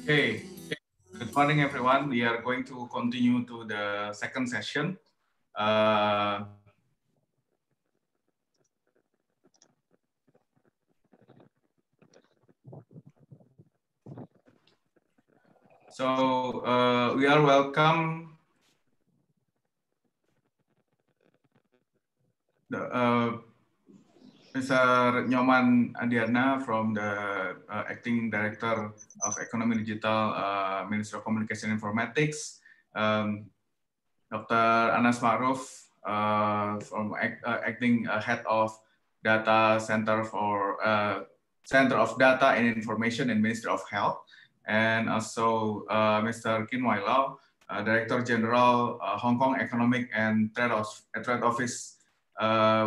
Okay, good morning, everyone. We are going to continue to the second session. We are welcome Mr. Nyoman Adiana from the Acting Director of Economy Digital, Ministry of Communication and Informatics, Dr. Anas Ma'ruf from Acting Head of Data Center for Center of Data and Information in Ministry of Health, and also Mr. Kin Wai Lau, Director General Hong Kong Economic and Trade Office.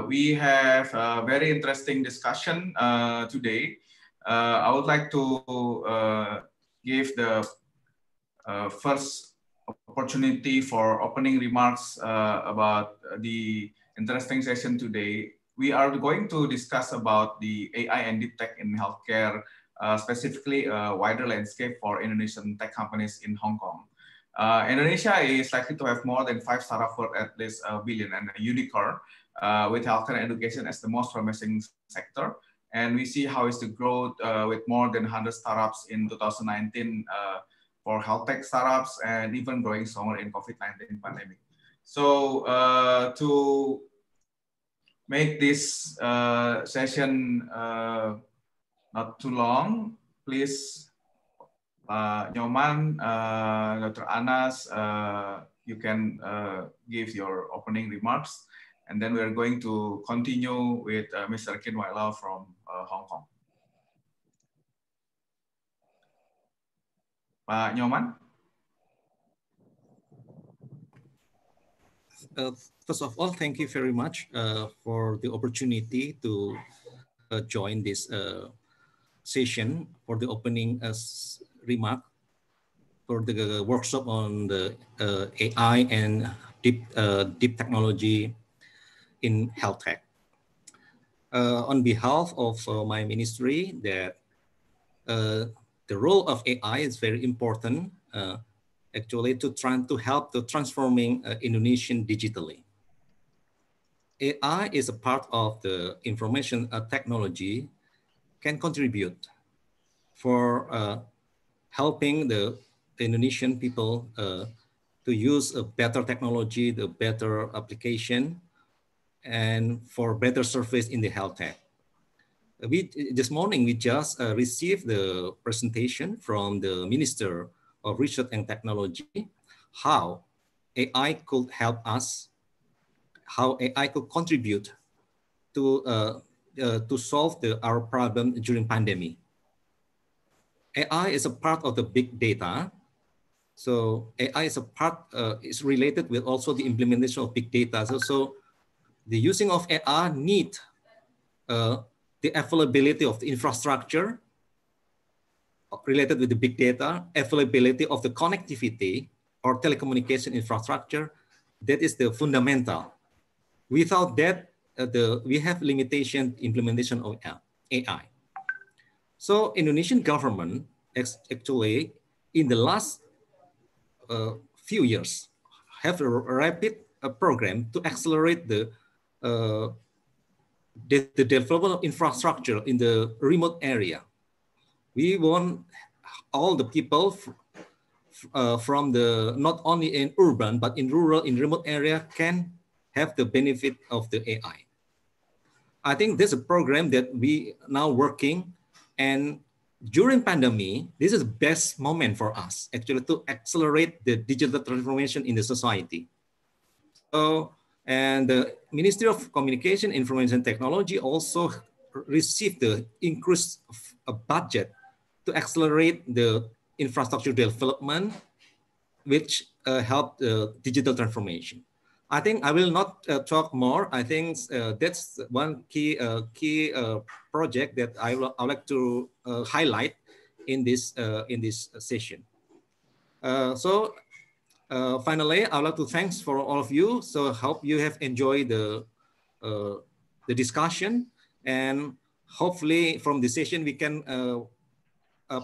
We have a very interesting discussion today. I would like to give the first opportunity for opening remarks about the interesting session today. We are going to discuss about the AI and deep tech in healthcare, specifically a wider landscape for Indonesian tech companies in Hong Kong. Indonesia is likely to have more than 5 startups worth at least $1 billion and a unicorn, with healthcare and education as the most promising sector. And we see how is the growth with more than 100 startups in 2019 for Healthtech startups, and even growing stronger in COVID-19 pandemic. So to make this session not too long, please, Nyoman, Dr. Anas, you can give your opening remarks, and then we are going to continue with Mr. Kin Wai Lau from Hong Kong. Pak Nyoman? First of all, thank you very much for the opportunity to join this session for the opening remark for the workshop on the AI and deep technology in health tech. On behalf of my ministry, that the role of AI is very important, actually, to try to help the transforming Indonesian digitally. AI is a part of the information technology, can contribute for helping the Indonesian people to use a better technology, the better application, and for better service in the health tech. This morning, we just received the presentation from the Minister of Research and Technology, how AI could help us, how AI could contribute to solve our problem during pandemic. AI is a part of the big data. So AI is a part, is related with also the implementation of big data. So the using of AI need the availability of the infrastructure related with the big data, availability of the connectivity or telecommunication infrastructure. That is the fundamental. Without that, we have limitation implementation of AI. So Indonesian government actually in the last few years have a rapid program to accelerate the development of infrastructure in the remote area. We want all the people from the, not only in urban, but in rural, in remote area can have the benefit of the AI. I think this is a program that we now working, and during pandemic, this is the best moment for us actually to accelerate the digital transformation in the society. So, and the Ministry of Communication, Information Technology also received the increased budget to accelerate the infrastructure development, which help digital transformation. I think I will not talk more. I think that's one key project that I would like to highlight in this session. Finally, I would like to thanks for all of you. So hope you have enjoyed the discussion, and hopefully from this session we can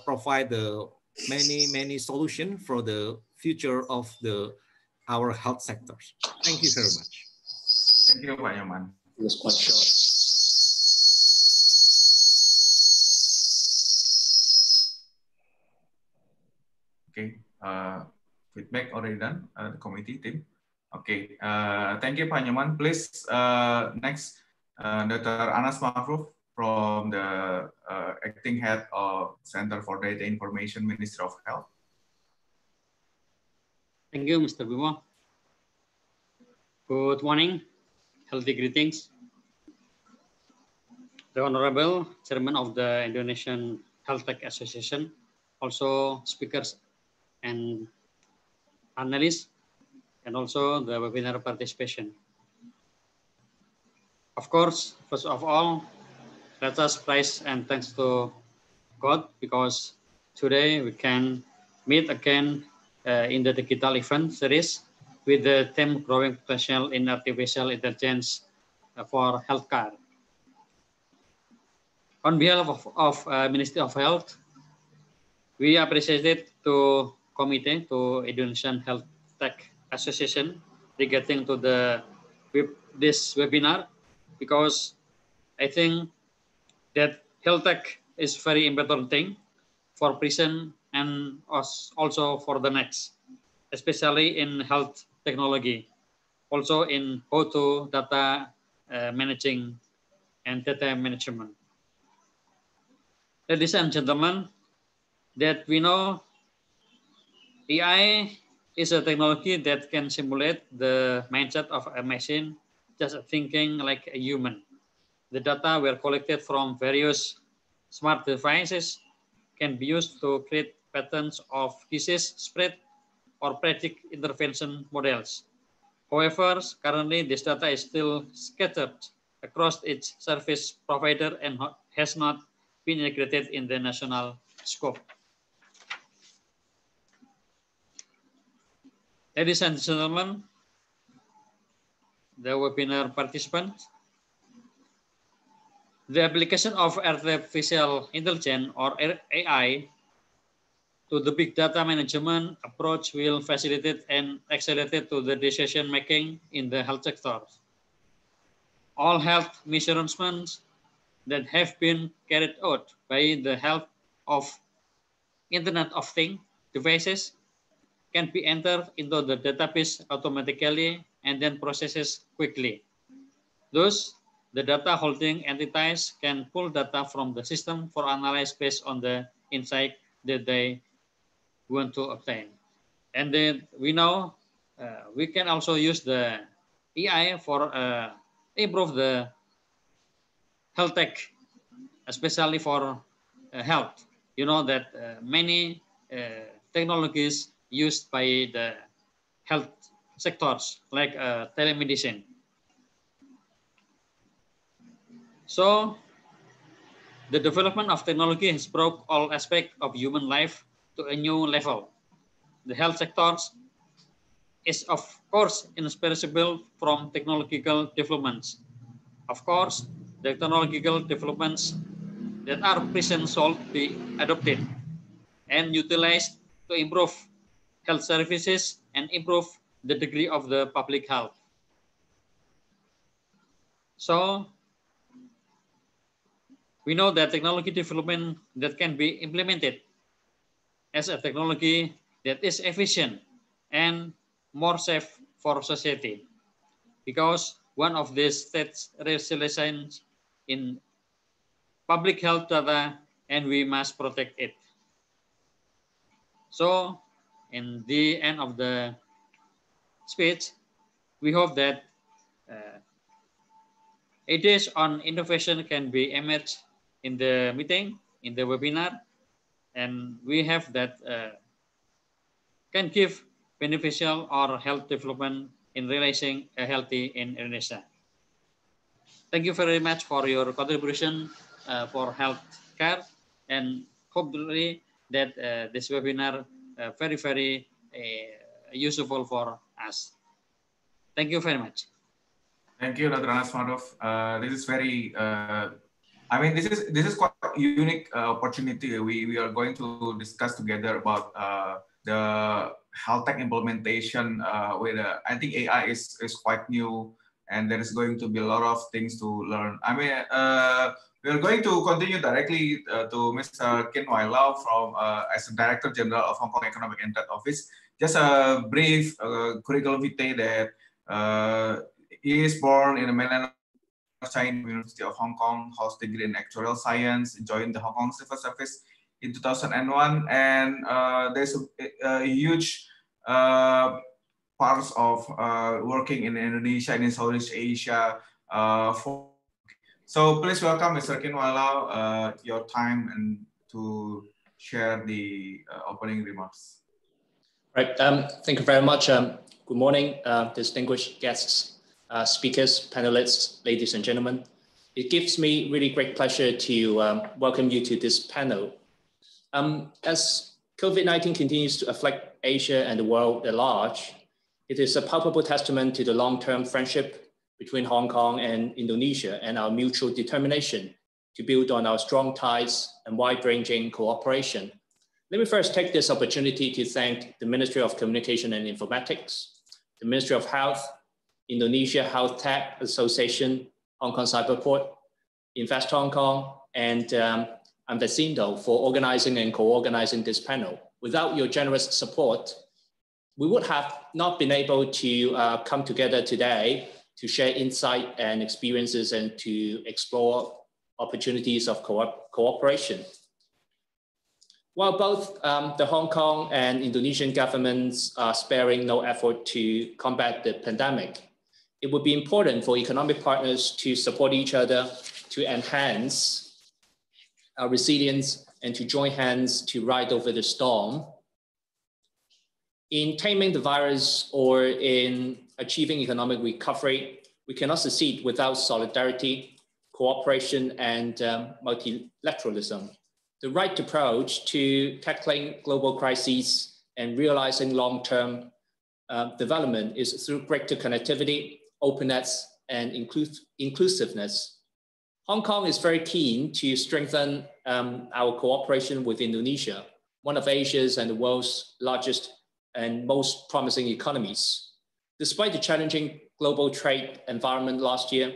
provide the many solutions for the future of our health sectors. Thank you very much. Thank you, Pak Nyoman. It was quite short. Okay, feedback already done, the committee team. Okay, thank you, Pak Nyoman. Please, next, Dr. Anas Mafruf from the Acting Head of Center for Data Information, Ministry of Health. Thank you, Mr. Bimo. Good morning, healthy greetings. The Honorable Chairman of the Indonesian Healthtech Association, also speakers and analysts, and also the webinar participation. Of course, first of all, let us praise and thanks to God, because today we can meet again in the digital event series with the theme growing potential in artificial intelligence for healthcare. On behalf of Ministry of Health, we appreciate to committee, to Indonesian Healthtech Association regarding to this webinar, because I think that health tech is very important thing for present and also for the next, especially in health technology, also in how to data managing and data management. Ladies and gentlemen, that we know AI is a technology that can simulate the mindset of a machine, just thinking like a human. The data were collected from various smart devices can be used to create patterns of disease spread or predict intervention models. However, currently this data is still scattered across its service provider and has not been integrated in the national scope. Ladies and gentlemen, the webinar participants, the application of artificial intelligence or AI to the big data management approach will facilitate and accelerate to the decision making in the health sector. All health measurements that have been carried out by the help of Internet of Things devices can be entered into the database automatically and then processed quickly. Thus, the data holding entities can pull data from the system for analysis based on the insight that they want to obtain. And then we know we can also use the AI for improve the health tech, especially for health. You know that many technologies used by the health sectors like telemedicine. So the development of technology has brought all aspects of human life to a new level. The health sectors is of course inseparable from technological developments. Of course, the technological developments that are present should be adopted and utilized to improve health services and improve the degree of the public health. So we know that technology development that can be implemented as a technology that is efficient and more safe for society, because one of the states resilience in public health data and we must protect it. So in the end of the speech, we hope that ideas on innovation can be emerged in the meeting, in the webinar, and we have that can give beneficial or health development in realizing a healthy in Indonesia. Thank you very much for your contribution for healthcare, and hopefully that this webinar very useful for us. Thank you very much. Thank you, Dr. Anas Maruf. This is very, I mean, this is quite a unique opportunity. We are going to discuss together about the health tech implementation with, I think AI is quite new, and there is going to be a lot of things to learn. I mean, we are going to continue directly to Mr. Kin Wai Lau from as the Director General of Hong Kong Economic and Trade Office. Just a brief curriculum vitae that he is born in the mainland of China, University of Hong Kong, holds degree in actuarial science, joined the Hong Kong Civil Service in 2001, and there's a huge parts of working in Indonesia and in Southeast Asia. So please welcome Mr. Kin Wai Lau, your time and to share the opening remarks. Right. Thank you very much. Good morning, distinguished guests, speakers, panelists, ladies and gentlemen. It gives me really great pleasure to welcome you to this panel. As COVID-19 continues to afflict Asia and the world at large, it is a palpable testament to the long-term friendship between Hong Kong and Indonesia and our mutual determination to build on our strong ties and wide-ranging cooperation. Let me first take this opportunity to thank the Ministry of Communication and Informatics, the Ministry of Health, Indonesia Healthtech Association, Hong Kong Cyberport, Invest Hong Kong, and Ambecindo for organizing and co-organizing this panel. Without your generous support, we would have not been able to come together today to share insight and experiences and to explore opportunities of cooperation. While both the Hong Kong and Indonesian governments are sparing no effort to combat the pandemic, it would be important for economic partners to support each other to enhance our resilience and to join hands to ride over the storm. In taming the virus or in achieving economic recovery, we cannot succeed without solidarity, cooperation, and multilateralism. The right approach to tackling global crises and realizing long-term development is through greater connectivity, openness, and inclusiveness. Hong Kong is very keen to strengthen our cooperation with Indonesia, one of Asia's and the world's largest and most promising economies. Despite the challenging global trade environment last year,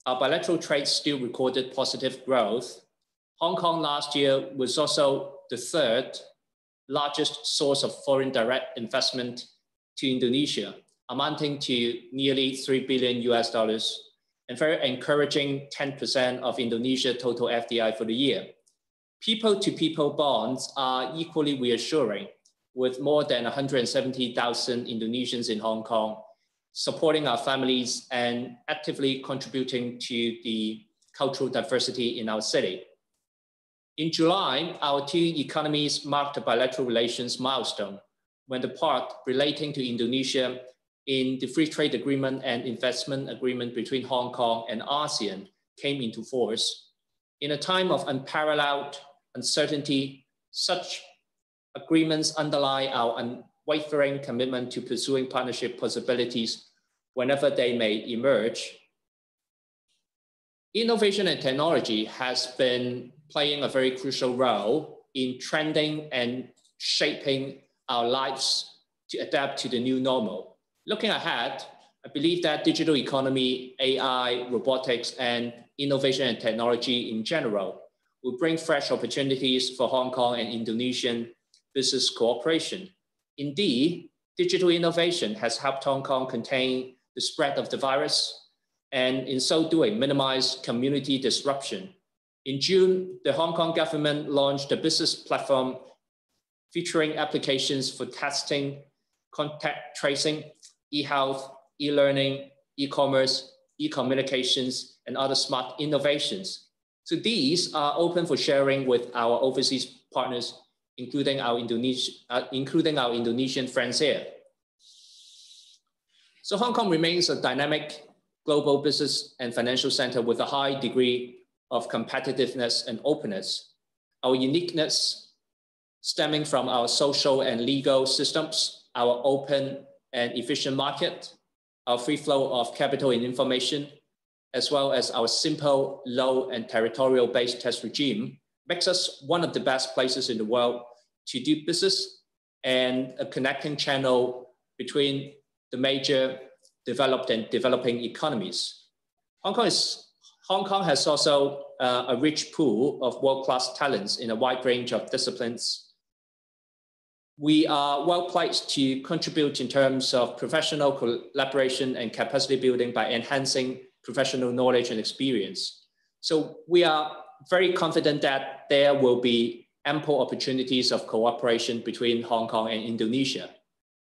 our bilateral trade still recorded positive growth. Hong Kong last year was also the third largest source of foreign direct investment to Indonesia, amounting to nearly $3 billion and very encouraging 10% of Indonesia total FDI for the year. People-to-people bonds are equally reassuring, with more than 170,000 Indonesians in Hong Kong supporting our families and actively contributing to the cultural diversity in our city. In July, our two economies marked a bilateral relations milestone when the part relating to Indonesia in the Free Trade Agreement and Investment Agreement between Hong Kong and ASEAN came into force. In a time of unparalleled uncertainty, such agreements underlie our unwavering commitment to pursuing partnership possibilities whenever they may emerge. Innovation and technology has been playing a very crucial role in trending and shaping our lives to adapt to the new normal. Looking ahead, I believe that digital economy, AI, robotics, and innovation and technology in general will bring fresh opportunities for Hong Kong and Indonesian business cooperation. Indeed, digital innovation has helped Hong Kong contain the spread of the virus and in so doing minimize community disruption. In June, the Hong Kong government launched a business platform featuring applications for testing, contact tracing, e-health, e-learning, e-commerce, e-communications, and other smart innovations. So these are open for sharing with our overseas partners, including our Indonesian friends here. So Hong Kong remains a dynamic global business and financial center with a high degree of competitiveness and openness. Our uniqueness stemming from our social and legal systems, our open and efficient market, our free flow of capital and information, as well as our simple, low and territorial-based tax regime, makes us one of the best places in the world to do business and a connecting channel between the major developed and developing economies. Hong Kong has also a rich pool of world-class talents in a wide range of disciplines. We are well placed to contribute in terms of professional collaboration and capacity building by enhancing professional knowledge and experience. So we are very confident that there will be ample opportunities of cooperation between Hong Kong and Indonesia.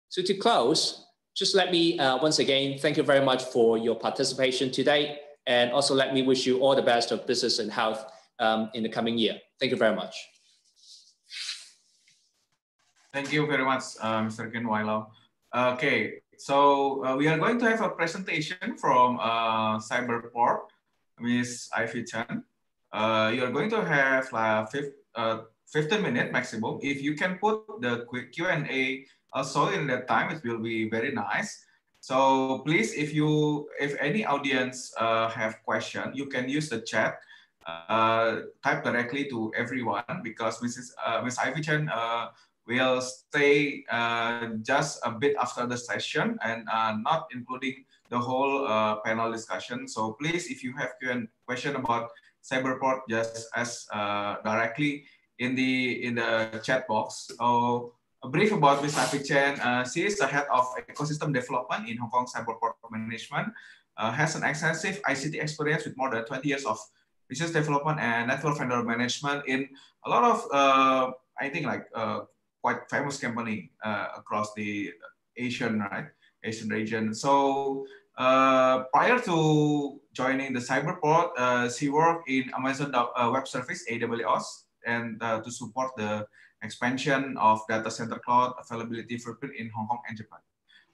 So to close, just let me once again, thank you very much for your participation today. And also let me wish you all the best of business and health in the coming year. Thank you very much. Thank you very much, Mr. Ken Wailo. Okay, so we are going to have a presentation from Cyberport, Ms. Ivy Chen. You are going to have 15 minutes maximum. If you can put the quick Q&A also in that time, it will be very nice. So please, if any audience have question, you can use the chat, type directly to everyone, because Ms. Ivy Chen will stay just a bit after the session and not including the whole panel discussion. So please, if you have question about Cyberport, just ask directly in the chat box. So a brief about Ms. Ivy Chen. She is the head of ecosystem development in Hong Kong Cyberport Management. Has an extensive ICT experience with more than 20 years of business development and network vendor management in a lot of I think like quite famous company across the Asian region. So prior to joining the Cyberport, she worked in Amazon Web Service, AWS, and to support the expansion of data center cloud availability footprint in Hong Kong and Japan.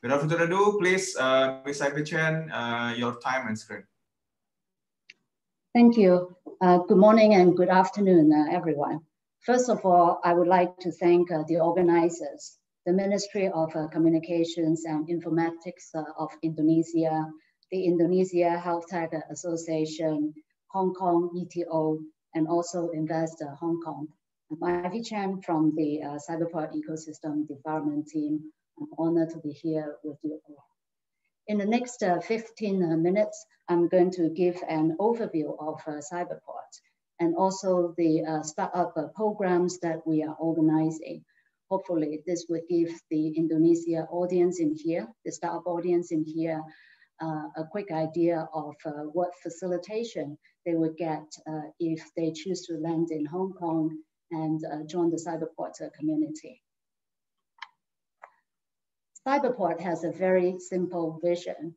Without further ado, please, Ms. Ivy Chen, your time and screen. Thank you. Good morning and good afternoon, everyone. First of all, I would like to thank the organizers, the Ministry of Communications and Informatics of Indonesia, the Indonesia Healthtech Association, Hong Kong ETO, and also Invest Hong Kong. I'm Ivy Chen from the Cyberport Ecosystem Development Team. I'm honored to be here with you all. In the next 15 minutes, I'm going to give an overview of Cyberport and also the startup programs that we are organizing. Hopefully, this would give the Indonesia audience in here, the startup audience in here, a quick idea of what facilitation they would get if they choose to land in Hong Kong and join the Cyberport community. Cyberport has a very simple vision.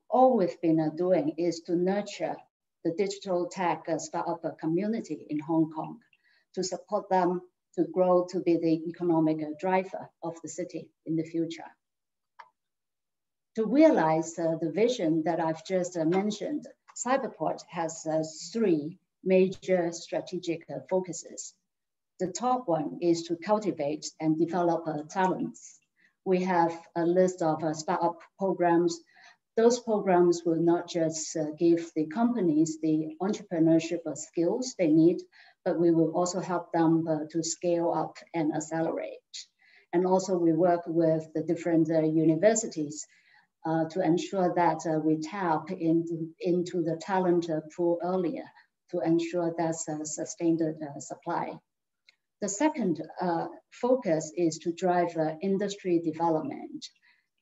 All we've been doing is to nurture the digital tech startup community in Hong Kong, to support them to grow to be the economic driver of the city in the future. To realize the vision that I've just mentioned, Cyberport has 3 major strategic focuses. The top one is to cultivate and develop talents. We have a list of startup programs. Those programs will not just give the companies the entrepreneurship skills they need, but we will also help them to scale up and accelerate. And also we work with the different universities to ensure that we tap into the talent pool earlier to ensure that's a sustained supply. The second focus is to drive industry development.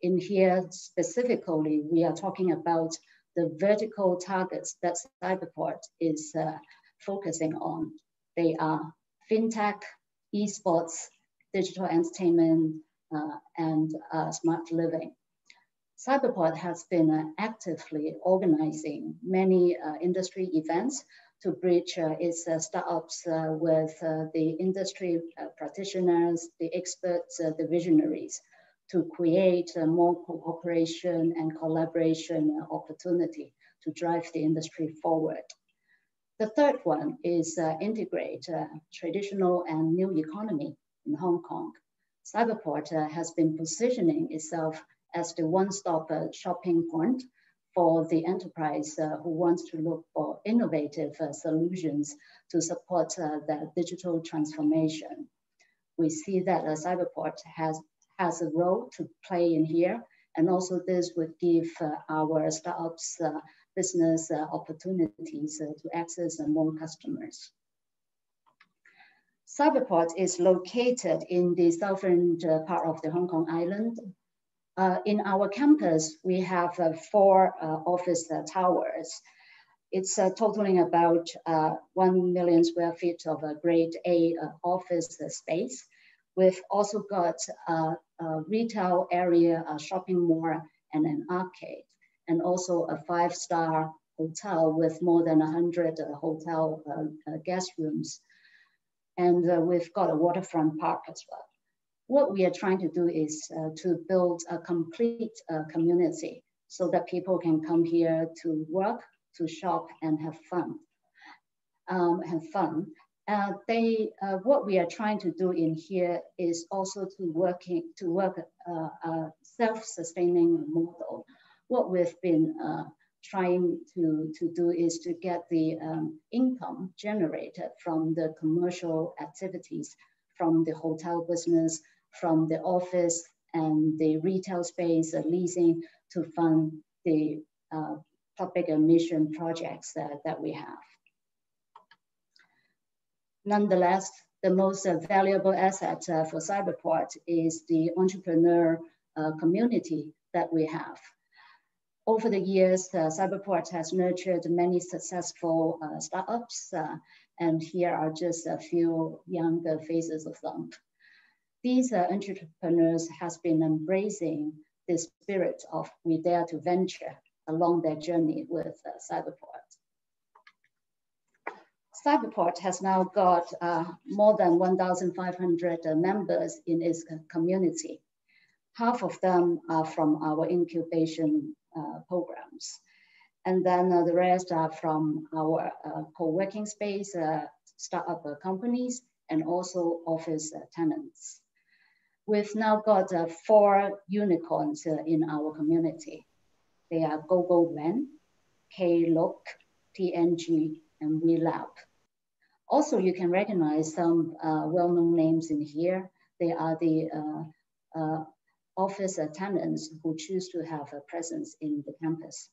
In here specifically, we are talking about the vertical targets that Cyberport is focusing on. They are FinTech, esports, digital entertainment, and smart living. Cyberport has been actively organizing many industry events to bridge its startups with the industry practitioners, the experts, the visionaries, to create more cooperation and collaboration opportunity to drive the industry forward. The third one is integrate traditional and new economy in Hong Kong. Cyberport has been positioning itself as the one-stop shopping point for the enterprise who wants to look for innovative solutions to support the digital transformation. We see that Cyberport has a role to play in here, and also this would give our startups business opportunities to access more customers. Cyberport is located in the southern part of the Hong Kong island. In our campus, we have 4 office towers. It's totaling about 1 million square feet of a grade A office space. We've also got a retail area, a shopping mall, and an arcade, and also a 5-star hotel with more than 100 hotel guest rooms. And we've got a waterfront park as well. What we are trying to do is to build a complete community so that people can come here to work, to shop, and have fun. What we are trying to do in here is also to work a self-sustaining model. What we've been trying to do is to get the income generated from the commercial activities, from the hotel business, from the office and the retail space leasing to fund the public mission projects that we have. Nonetheless, the most valuable asset for Cyberport is the entrepreneur community that we have. Over the years, Cyberport has nurtured many successful startups, and here are just a few young faces of them. These entrepreneurs have been embracing the spirit of we dare to venture along their journey with Cyberport. Cyberport has now got more than 1,500 members in its community. Half of them are from our incubation programs. And then the rest are from our co-working space, startup companies, and also office tenants. We've now got 4 unicorns in our community. They are GoGoVan, Klook, TNG, and WeLab. Also, you can recognize some well-known names in here. They are the office tenants who choose to have a presence in the campus.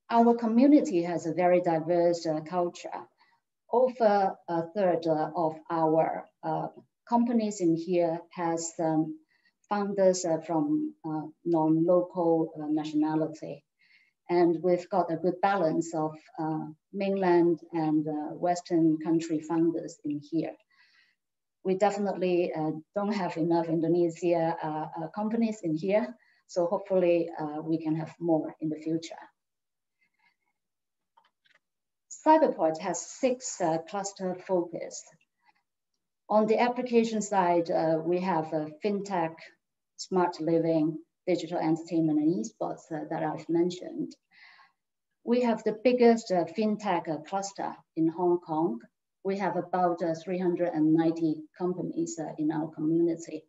Our community has a very diverse culture. Over a third of our companies in here has founders from non-local nationality. And we've got a good balance of mainland and Western country founders in here. We definitely don't have enough Indonesia companies in here, so hopefully we can have more in the future. Cyberport has 6 cluster focus. On the application side, we have FinTech, smart living, digital entertainment, and esports that I've mentioned. We have the biggest FinTech cluster in Hong Kong. We have about 390 companies in our community.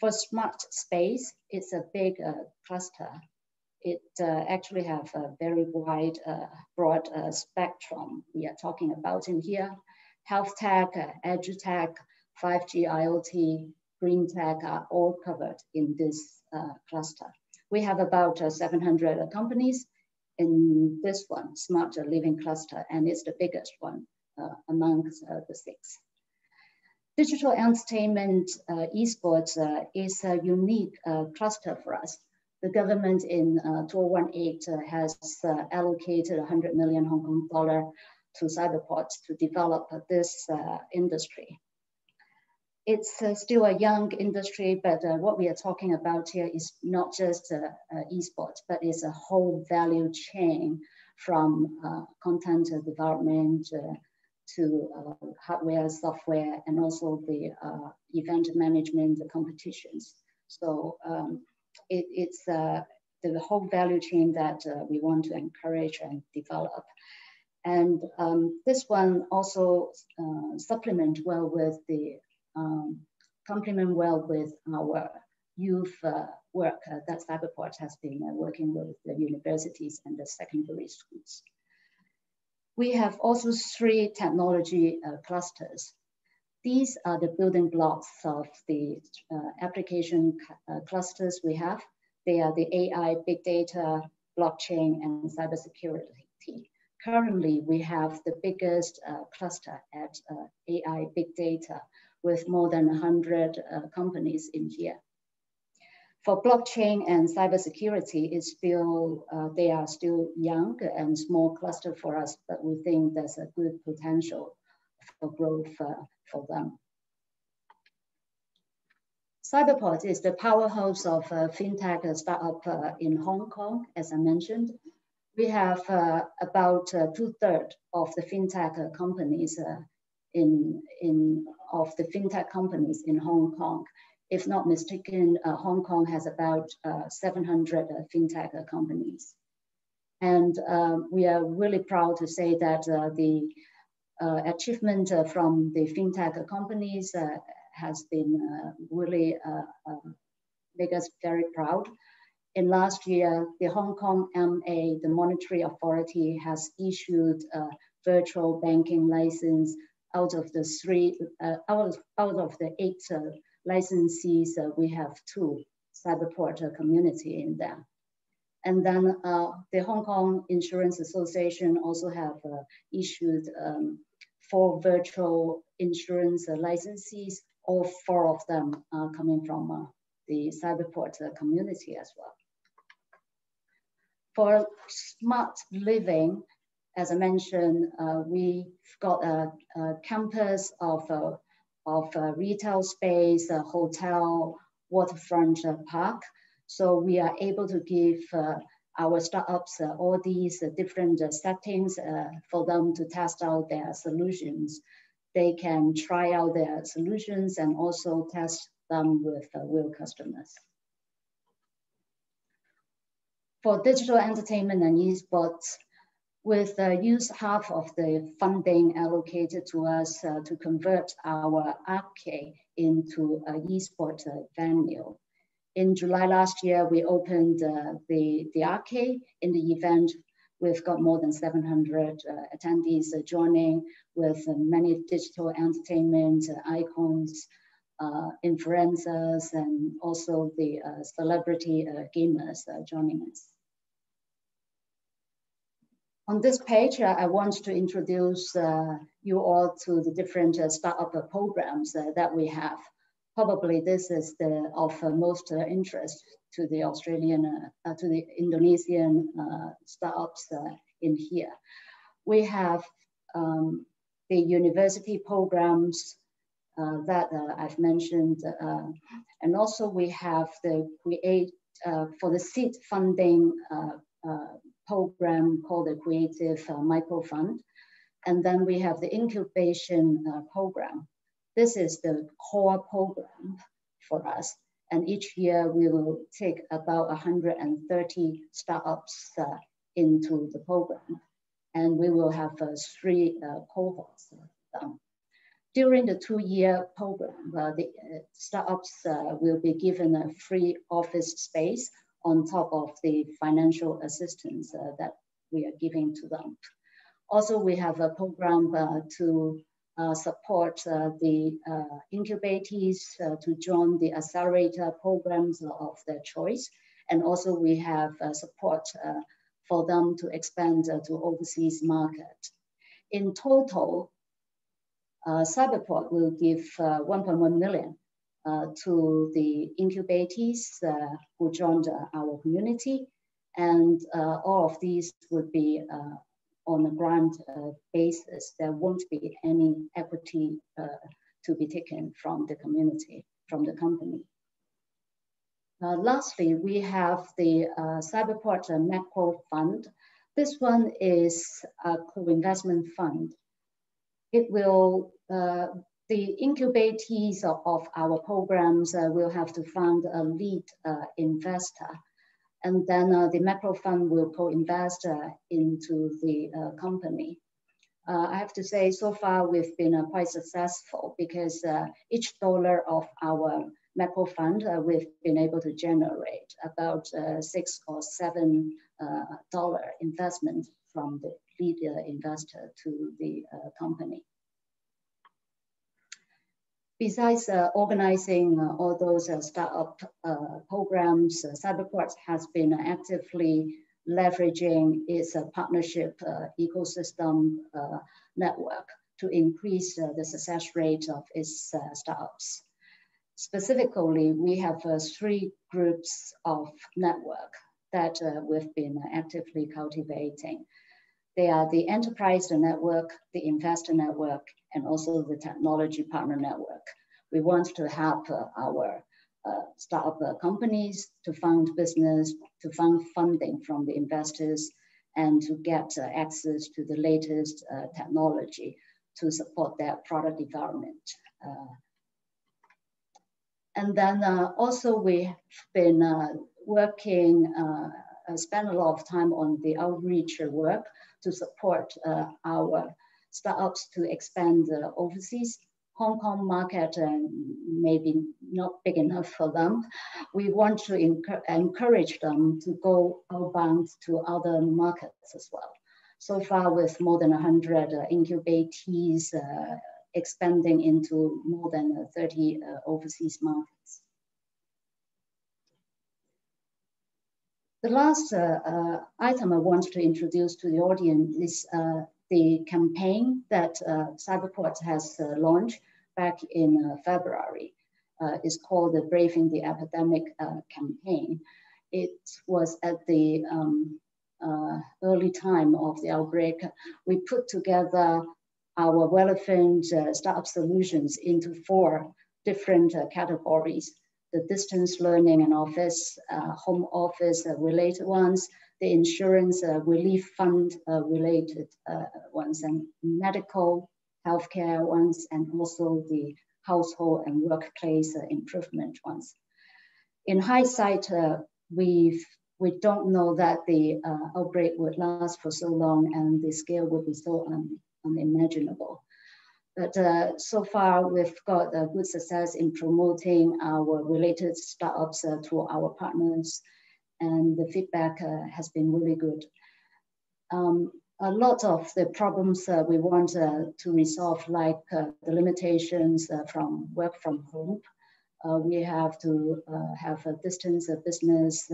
For smart space, it's a big cluster. It actually have a very wide, broad spectrum we are talking about in here. Healthtech, EduTech, 5G, IoT, green tech are all covered in this cluster. We have about 700 companies in this one, smart living cluster, and it's the biggest one amongst the 6. Digital entertainment, esports is a unique cluster for us. The government in 2018 has allocated 100 million Hong Kong dollar to Cyberport to develop this industry. It's still a young industry, but what we are talking about here is not just esports, but it's a whole value chain from content development to hardware, software, and also the event management competitions. So it's the whole value chain that we want to encourage and develop. And this one also complement well with our youth work that Cyberport has been working with the universities and the secondary schools. We have also 3 technology clusters. These are the building blocks of the application clusters we have. They are the AI, big data, blockchain, and cybersecurity. Currently, we have the biggest cluster at AI, big data, with more than 100 companies in here. For blockchain and cybersecurity, it's still, they are still young and small cluster for us, but we think there's a good potential for growth for them. Cyberport is the powerhouse of FinTech startup in Hong Kong, as I mentioned. We have about 2/3 of the FinTech companies of the FinTech companies in Hong Kong. If not mistaken, Hong Kong has about 700 FinTech companies. And we are really proud to say that the achievement from the FinTech companies has been really make us very proud. In last year, the Hong Kong MA, the Monetary Authority, has issued a virtual banking license out of the 8 licensees. We have 2 Cyberport community in there. And then the Hong Kong Insurance Association also have issued 4 virtual insurance licensees. All 4 of them are coming from the Cyberport community as well. For smart living, as I mentioned, we've got a campus of retail space, a hotel, waterfront park. So we are able to give our startups all these different settings for them to test out their solutions. They can try out their solutions and also test them with real customers. For digital entertainment and esports, with use half of the funding allocated to us to convert our arcade into an esports venue. In July last year, we opened the arcade. In the event, we've got more than 700 attendees joining, with many digital entertainment icons, influencers, and also the celebrity gamers joining us. On this page, I want to introduce you all to the different startup programs that we have. Probably this is of most interest to the to the Indonesian startups in here. We have the university programs that I've mentioned, and also we have the for the seed funding program called the Creative Micro Fund. And then we have the incubation program. This is the core program for us. And each year we will take about 130 startups into the program. And we will have 3 cohorts. During the 2-year program, the startups will be given a free office space on top of the financial assistance that we are giving to them. Also, we have a program to support the incubators to join the accelerator programs of their choice. And also we have support for them to expand to overseas market. In total, Cyberport will give 1.1 million to the incubators who joined our community. And all of these would be on a grant basis. There won't be any equity to be taken from the community, from the company. Lastly, we have the Cyberport Macro Fund. This one is a co-investment fund. It will, the incubatees of our programs will have to find a lead investor. And then the macro fund will co-invest into the company. I have to say, so far we've been quite successful because each dollar of our macro fund, we've been able to generate about $6 or $7 investment from the lead investor to the company. Besides organizing all those startup programs, Cyberport has been actively leveraging its partnership ecosystem network to increase the success rate of its startups. Specifically, we have 3 groups of network that we've been actively cultivating. They are the enterprise network, the investor network, and also the technology partner network. We want to help our startup companies to fund business, to fund funding from the investors, and to get access to the latest technology to support their product development. And then also we've been working, spend a lot of time on the outreach work to support our startups to expand overseas. Hong Kong market maybe not big enough for them. We want to encourage them to go outbound to other markets as well. So far, with more than 100 incubatees expanding into more than 30 overseas markets. The last item I want to introduce to the audience is the campaign that Cyberport has launched back in February. It's called the Braving the Epidemic campaign. It was at the early time of the outbreak. We put together our relevant startup solutions into 4 different categories: the distance learning and office, home office related ones, the insurance relief fund related ones, and medical healthcare ones, and also the household and workplace improvement ones. In hindsight, we don't know that the outbreak would last for so long and the scale would be so unimaginable. But so far, we've got good success in promoting our related startups to our partners, and the feedback has been really good. A lot of the problems we want to resolve, like the limitations from work from home, we have to have a distance business,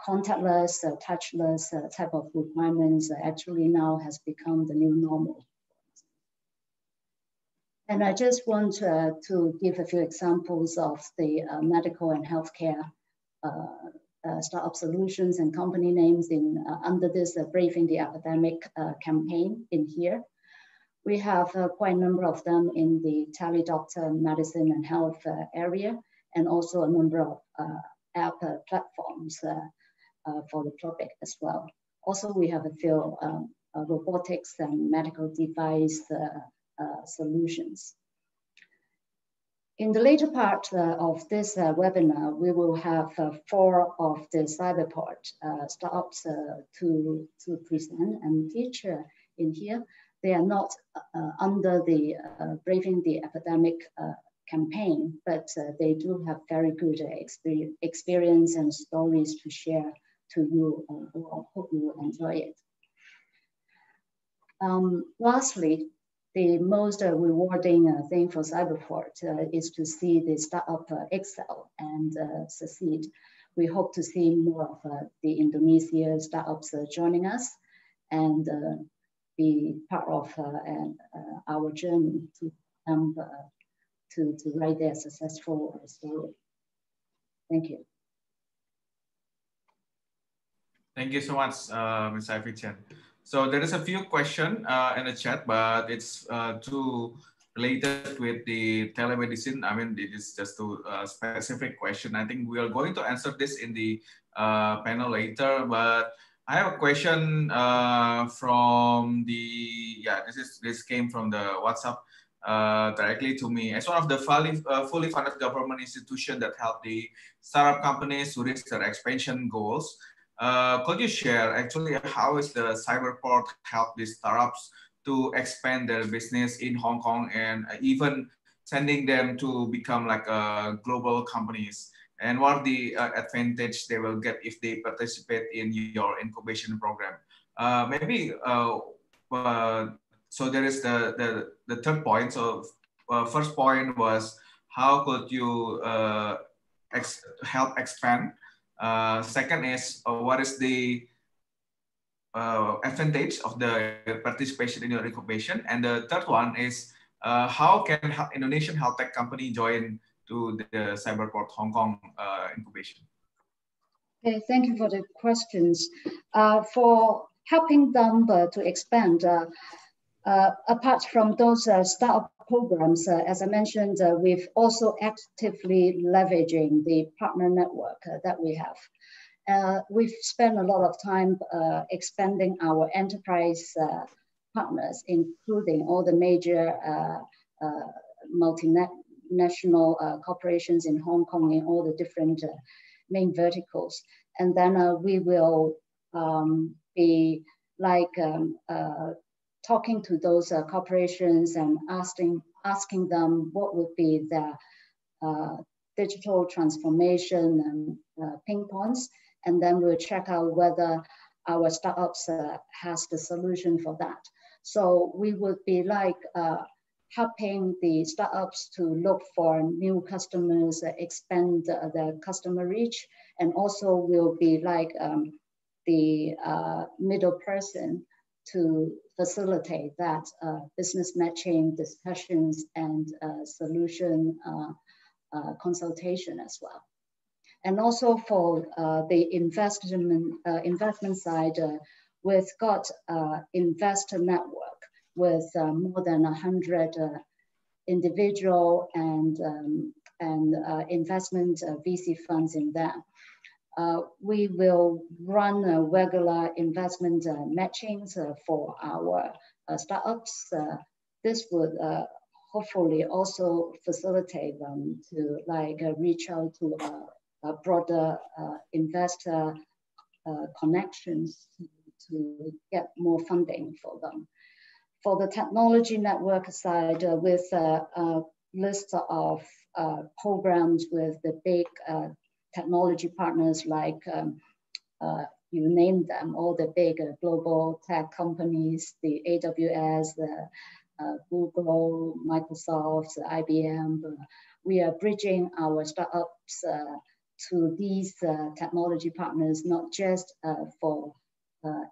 contactless, touchless type of requirements actually now has become the new normal. And I just want to give a few examples of the medical and healthcare startup solutions and company names under this Braving the Epidemic campaign in here. We have quite a number of them in the teledoctor medicine and health area, and also a number of app platforms for the public as well. Also, we have a few robotics and medical device solutions. In the later part of this webinar, we will have 4 of the Cyberport startups to present and teach in here. They are not under the Braving the Epidemic campaign, but they do have very good experience and stories to share to you. I hope you will enjoy it. Lastly, the most rewarding thing for Cyberport is to see the startup excel and succeed. We hope to see more of the Indonesia startups joining us and be part of our journey to write their successful story. Thank you. Thank you so much, Ms. Ivy Chen. So there is a few questions in the chat, but it's too related with the telemedicine. I mean, it is just a specific question. I think we are going to answer this in the panel later, but I have a question from the, this came from the WhatsApp directly to me. As one of the fully funded government institution that help the startup companies to reach their expansion goals, could you share actually how is the Cyberport help these startups to expand their business in Hong Kong and even sending them to become like global companies? And what are the advantage they will get if they participate in your incubation program? So there is the third point. So first point was how could you help expand? Second is what is the advantage of the participation in your incubation? And the third one is how can Indonesian health tech company join to the Cyberport Hong Kong incubation? Okay, thank you for the questions. For helping them to expand, apart from those startup programs, as I mentioned, we've also actively leveraging the partner network that we have. We've spent a lot of time expanding our enterprise partners, including all the major multinational corporations in Hong Kong in all the different main verticals. And then we will be like talking to those corporations and asking them what would be their digital transformation and pain points. And then we'll check out whether our startups has the solution for that. So we would be like helping the startups to look for new customers, expand their customer reach, and also will be like the middle person to facilitate that business matching discussions and solution consultation as well. And also for the investment side, we've got investor network with more than 100 individual and investment VC funds in them. We will run regular investment matchings for our startups. This would hopefully also facilitate them to like reach out to a broader investor connections to get more funding for them. For the technology network side, with a list of programs with the big technology partners like you name them, all the big global tech companies, the AWS, the Google, Microsoft, IBM. We are bridging our startups to these technology partners, not just for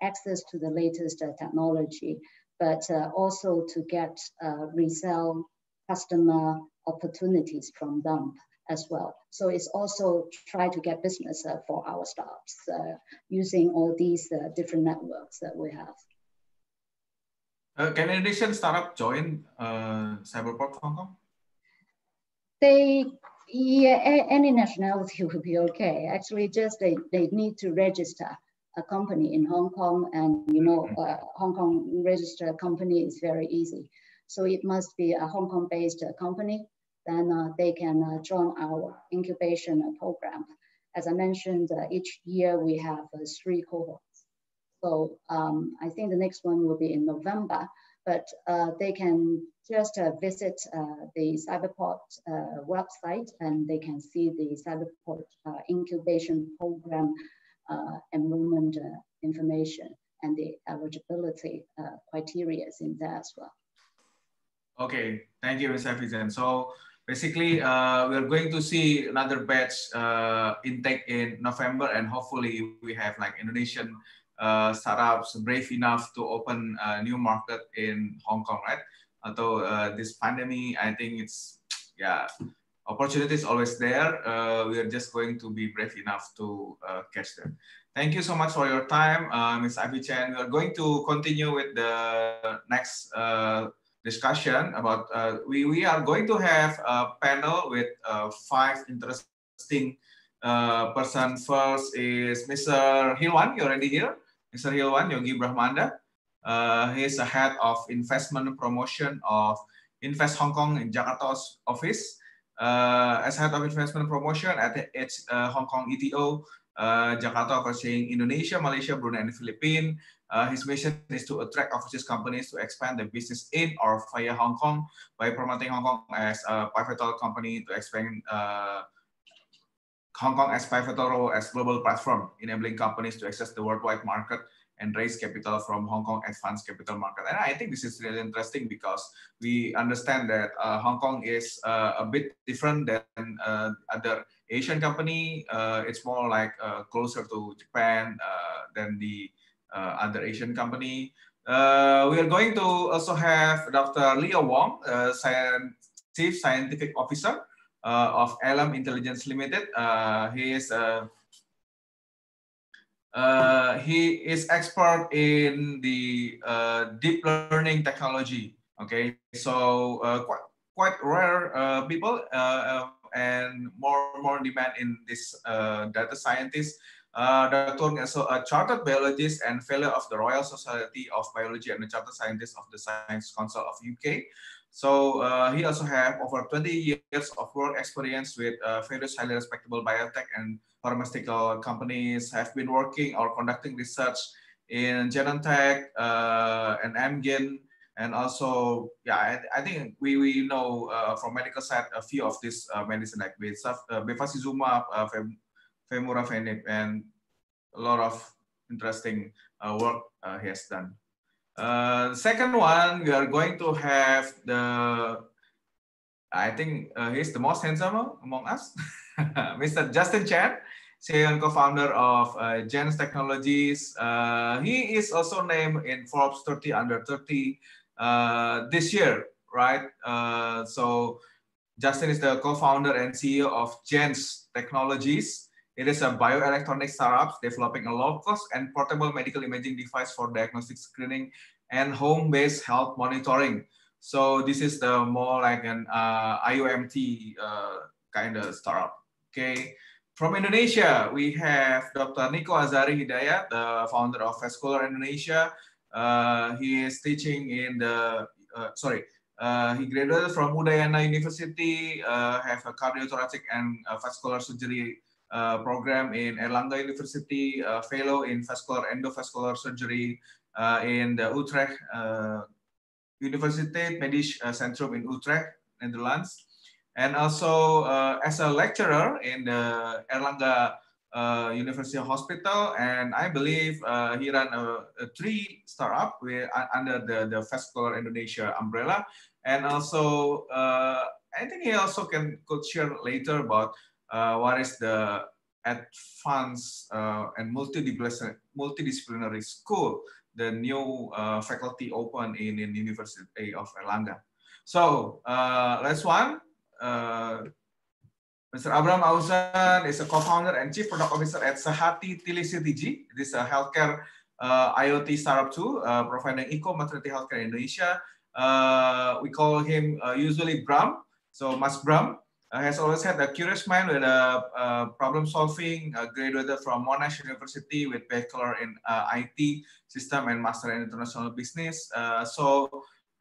access to the latest technology, but also to get resell customer opportunities from them as well. So it's also try to get business for our startups using all these different networks that we have. Can Indonesian startup join Cyberport Hong Kong? Any nationality would be okay. Actually, just they need to register a company in Hong Kong, and you know, Hong Kong registered company is very easy. So it must be a Hong Kong-based company. Then they can join our incubation program. As I mentioned, each year we have 3 cohorts. So I think the next one will be in November, but they can just visit the Cyberport website, and they can see the Cyberport incubation program enrollment information and the eligibility criteria is in there as well. Okay, thank you, Ms. Hafizan. So basically, we're going to see another batch intake in November, and hopefully we have like Indonesian startups brave enough to open a new market in Hong Kong, right? Although this pandemic, I think it's, yeah, opportunity is always there. We are just going to be brave enough to catch them. Thank you so much for your time, Ms. Abhi-Chen. We are going to continue with the next discussion about, we are going to have a panel with 5 interesting persons. First is Mr. Hilwan, you already here. Mr. Hilwan Yogi Brahmanda. He is the head of investment promotion of Invest Hong Kong in Jakarta's office. As head of investment promotion at Hong Kong ETO, Jakarta overseeing Indonesia, Malaysia, Brunei, and the Philippines. His mission is to attract overseas companies to expand their business in or via Hong Kong by promoting Hong Kong as a pivotal company to expand Hong Kong as pivotal role as global platform, enabling companies to access the worldwide market and raise capital from Hong Kong advanced capital market. And I think this is really interesting because we understand that Hong Kong is a bit different than other Asian company. It's more like closer to Japan than the other Asian company. We are going to also have Dr. Leo Wong, Chief Scientific Officer of Elam Intelligence Limited. He is expert in the deep learning technology. Okay, so quite rare people and more demand in this data scientist. Dr. is also a chartered biologist and fellow of the Royal Society of Biology and a chartered scientist of the Science Council of UK. So he also have over 20 years of work experience with various highly respectable biotech and pharmaceutical companies, have been working or conducting research in Genentech and Amgen, and also, yeah, I think we know from medical side a few of this medicine like bevacizumab, femurafenib, and a lot of interesting work he has done. The second one, we are going to have I think he's the most handsome among us, Mr. Justin Chan, CEO and co-founder of Gens Technologies. He is also named in Forbes 30 under 30 this year, right? So Justin is the co-founder and CEO of Gens Technologies. It is a bioelectronic startup developing a low-cost and portable medical imaging device for diagnostic screening and home-based health monitoring. So this is the more like an IOMT kind of startup. Okay. From Indonesia, we have Dr. Niko Azari Hidayat, the founder of Vascular Indonesia. He is teaching in the he graduated from Udayana University, have a cardiothoracic and vascular surgery program in Erlangga University, fellow in vascular endovascular surgery in the Utrecht Universiteit Medisch Centrum in Utrecht, Netherlands, and also as a lecturer in the Erlangga University Hospital. And I believe he ran a 3 startup under the Vascular Indonesia umbrella. And also, I think he also could share later about what is the advanced and multidisciplinary school, the new faculty open in University of Erlangga. So last one, Mr. Abraham Auzan is a co-founder and chief product officer at Sehati Telectg. It is a healthcare IoT startup too, providing eco-maternity healthcare in Indonesia. We call him usually Bram. So Mas Bram has always had a curious mind with problem solving, graduated from Monash University with bachelor in IT system and master in international business. So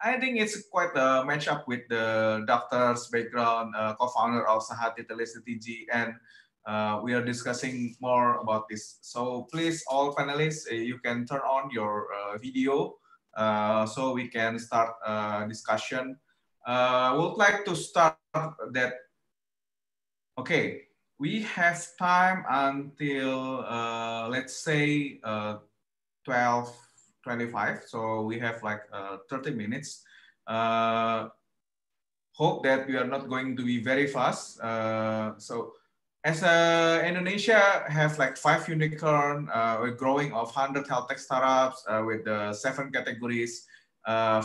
I think it's quite a match up with the doctor's background, co-founder of Sehati Telectg, and we are discussing more about this. So please, all panelists, you can turn on your video so we can start discussion. Would like to start that. Okay, we have time until let's say 12:25, so we have like 30 minutes. Hope that we are not going to be very fast. So as Indonesia have like 5 unicorn, we're growing of 100 health tech startups with the 7 categories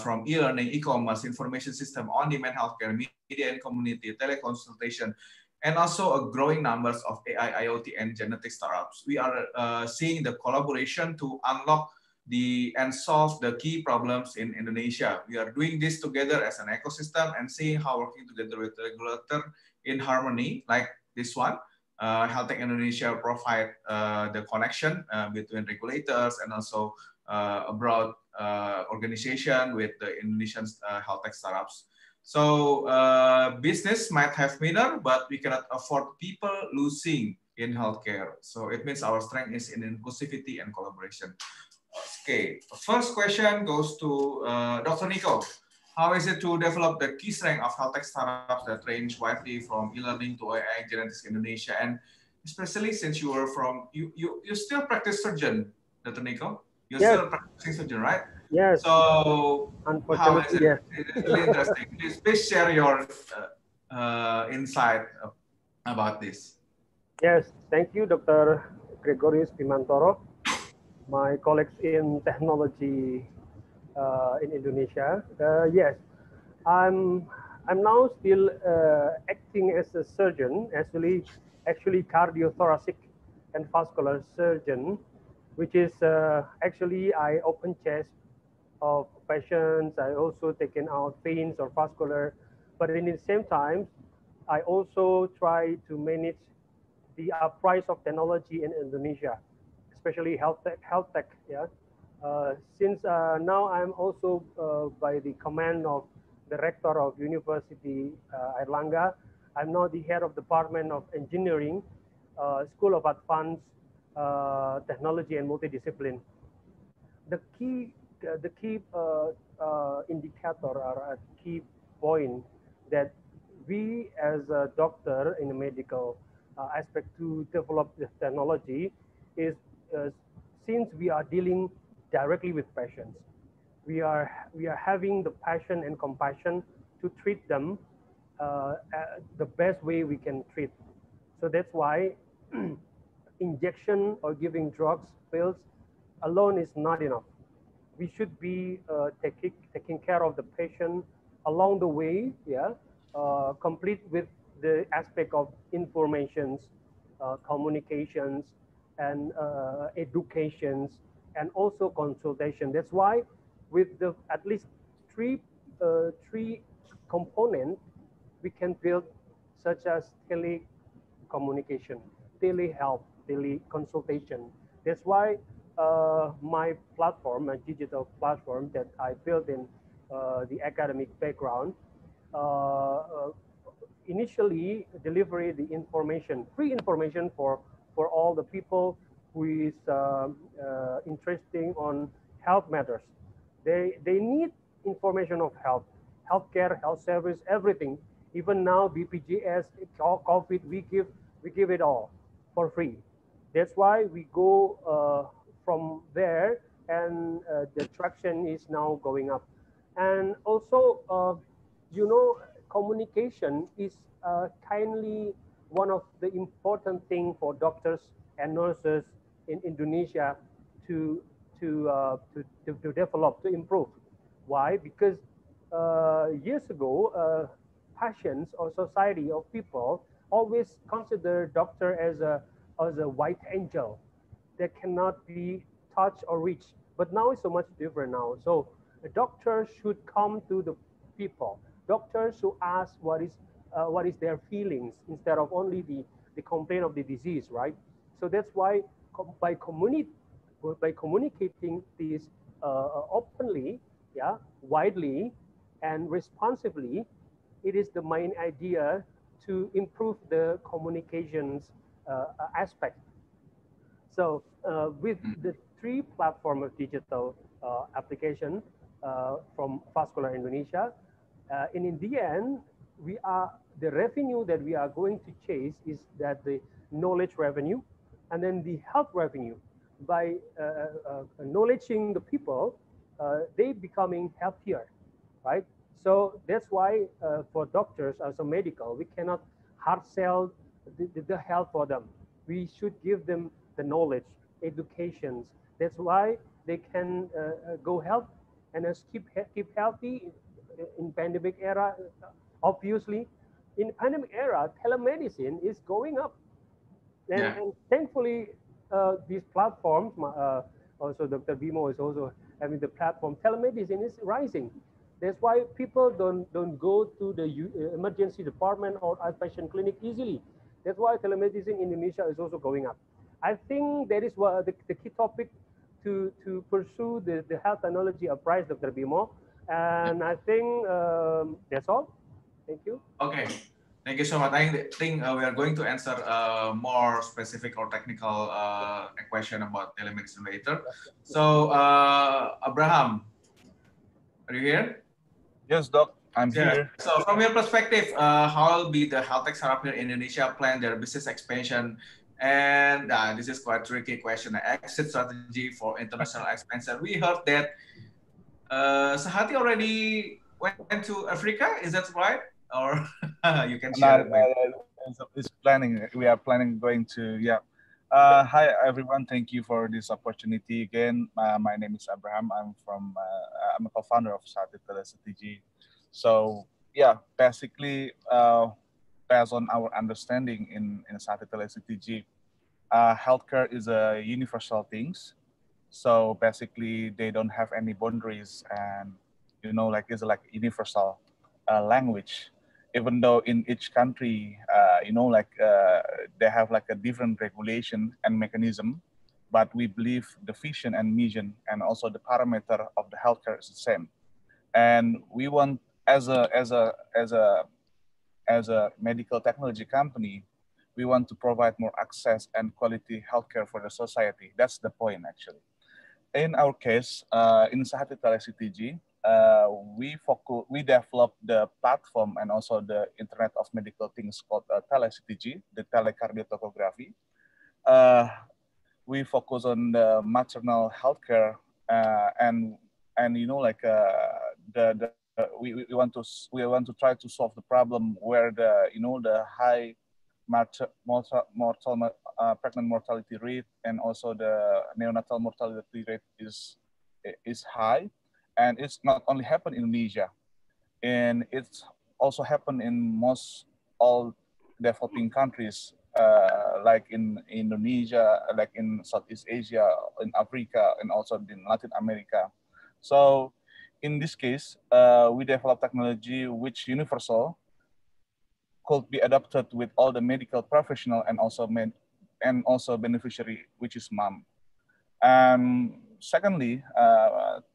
from e-learning, e-commerce, information system, on-demand healthcare, media and community, teleconsultation, and also a growing numbers of AI, IoT, and genetic startups. We are seeing the collaboration to unlock and solve the key problems in Indonesia. We are doing this together as an ecosystem and seeing how working together with the regulator in harmony, like this one, Healthtech Indonesia provide the connection between regulators and also abroad organization with the Indonesian healthtech startups. So business might have winner, but we cannot afford people losing in healthcare. So it means our strength is in inclusivity and collaboration. Okay, first question goes to Dr. Nico. How is it to develop the key strength of healthtech startups that range widely from e-learning to AI, genetics Indonesia, and especially since you were from, you still practice surgeon, Dr. Nico? You're Yes. still practicing surgeon, right? Yes. So how is it? Yes. It's really interesting. Please share your insight about this. Yes. Thank you, Dr. Gregorius Bimantoro, my colleagues in technology in Indonesia. Yes, I'm now still acting as a surgeon, actually cardiothoracic and vascular surgeon, which is actually I open chest of patients. I also taken out veins or vascular, but in the same time, I also try to manage the price of technology in Indonesia, especially health tech. Yeah. Since now I'm also by the command of the rector of University Airlangga, I'm now the head of Department of Engineering, School of Advanced Technology and Multidiscipline. The key indicator or a key point that we as a doctor in the medical aspect to develop this technology is since we are dealing directly with patients, we are having the passion and compassion to treat them the best way we can treat. So that's why injection or giving drugs, pills alone is not enough. We should be taking care of the patient along the way, yeah, complete with the aspect of informations, communications, and educations, and also consultation. That's why with the at least three components, we can build such as telecommunication, telehealth, teleconsultation. That's why my platform, my digital platform that I built in the academic background, initially deliver the information, free information for all the people who is interested on health matters. They need information of health, healthcare, health service, everything. Even now, BPJS, COVID, we give it all for free. That's why we go from there, and the traction is now going up. And also, you know, communication is kindly one of the important thing for doctors and nurses in Indonesia to develop, to improve. Why? Because years ago, patients or society of people always consider doctor as a white angel that cannot be touched or reached. But now it's so much different now. So a doctor should come to the people. Doctors should ask what is their feelings instead of only the complaint of the disease, right? So that's why by communicating this openly, yeah, widely and responsively, it is the main idea to improve the communications aspect. So with the three platform of digital application from Vascular Indonesia, in the end, the revenue that we are going to chase is that the knowledge revenue, and then the health revenue. By knowledging the people, they becoming healthier, right? So that's why for doctors as a medical, we cannot hard sell the health for them. We should give them the knowledge, educations. That's why they can go health and keep healthy in pandemic era. Obviously, in pandemic era, telemedicine is going up, and thankfully, these platforms. Also, Dr. Bimo is also having the platform. Telemedicine is rising. That's why people don't go to the emergency department or outpatient clinic easily. That's why telemedicine in Indonesia is also going up. I think that is what the key topic to pursue the health technology appraise, Dr. Bimo. And I think that's all. Thank you. Okay. Thank you so much. I think we are going to answer more specific or technical question about telemedicine later. So, Abraham, are you here? Yes, Doc, I'm here. So, from your perspective, how will be the Healthtech startup here in Indonesia plan their business expansion? And this is quite tricky question. Exit strategy for international expansion. We heard that Sahati already went to Africa. Is that right? Or you can share it. It's planning. We are planning going to, yeah. Hi, everyone. Thank you for this opportunity again. My name is Abraham. I'm a co-founder of Sahati Strategy. So, yeah, basically, based on our understanding in Sahati Strategy, healthcare is a universal things. So basically, they don't have any boundaries, and like it's like universal language. Even though in each country, they have like a different regulation and mechanism, but we believe the vision and mission and also the parameter of the healthcare is the same. And we want, as a medical technology company, we want to provide more access and quality healthcare for the society. That's the point, actually. In our case, in Sahati CTG, we developed the platform and also the Internet of Medical Things called tele-CTG, the telecardiotocography. We focus on the maternal healthcare and we want to try to solve the problem where the high pregnant mortality rate and also the neonatal mortality rate is high, and it's not only happened in Indonesia, and it's also happened in most all developing countries, like in Indonesia, like in Southeast Asia, in Africa, and also in Latin America. So in this case, we develop technology which universal, could be adopted with all the medical professional and also beneficiary, which is mom. Secondly,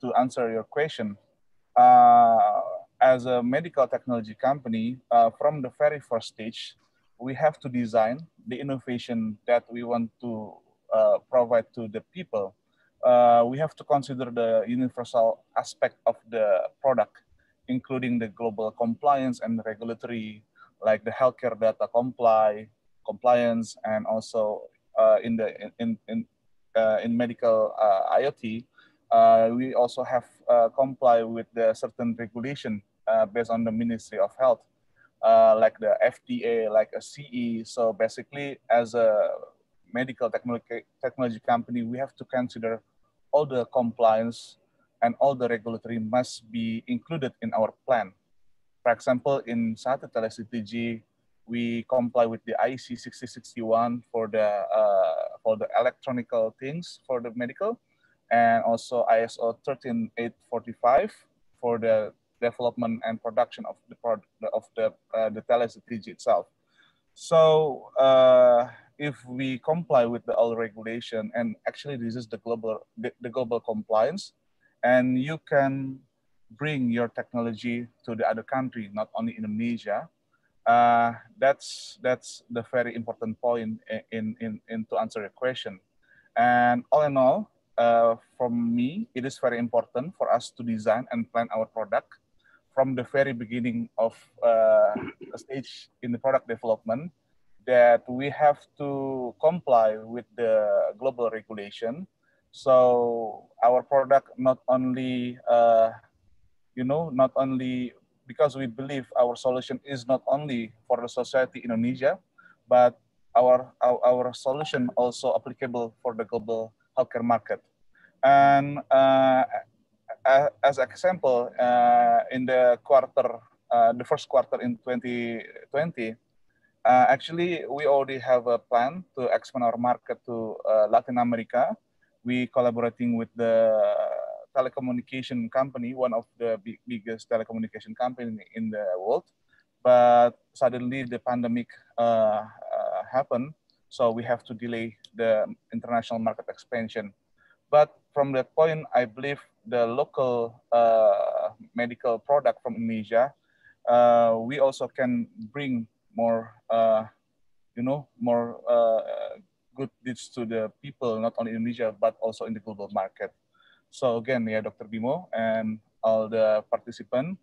to answer your question, as a medical technology company, from the very first stage, we have to design the innovation that we want to provide to the people. We have to consider the universal aspect of the product, including the global compliance and regulatory, like the healthcare data compliance, and also in medical IoT, we also have comply with the certain regulation based on the Ministry of Health, like the FDA, like a CE. So basically, as a medical technology company, we have to consider all the compliance and all the regulatory must be included in our plan. For example, in Sahati CTG, we comply with the IEC 6061 for the electronical things for the medical, and also ISO 13845 for the development and production of the tele-CTG itself. So if we comply with the all regulation, and actually this is the global compliance, and you can bring your technology to the other country, not only Indonesia. That's the very important point in to answer your question. And all in all, from me, it is very important for us to design and plan our product from the very beginning of a stage in the product development, that we have to comply with the global regulation. So our product not only because we believe our solution is not only for the society in Indonesia, but our solution also applicable for the global healthcare market. And as example, in the first quarter in 2020, actually we already have a plan to expand our market to Latin America. We collaborating with the telecommunication company, one of the biggest telecommunication company in the world. But suddenly the pandemic happen. So we have to delay the international market expansion. But from that point, I believe the local medical product from Indonesia, we also can bring more, more good deeds to the people, not only in Indonesia, but also in the global market. So again, yeah, Dr. Bimo and all the participants,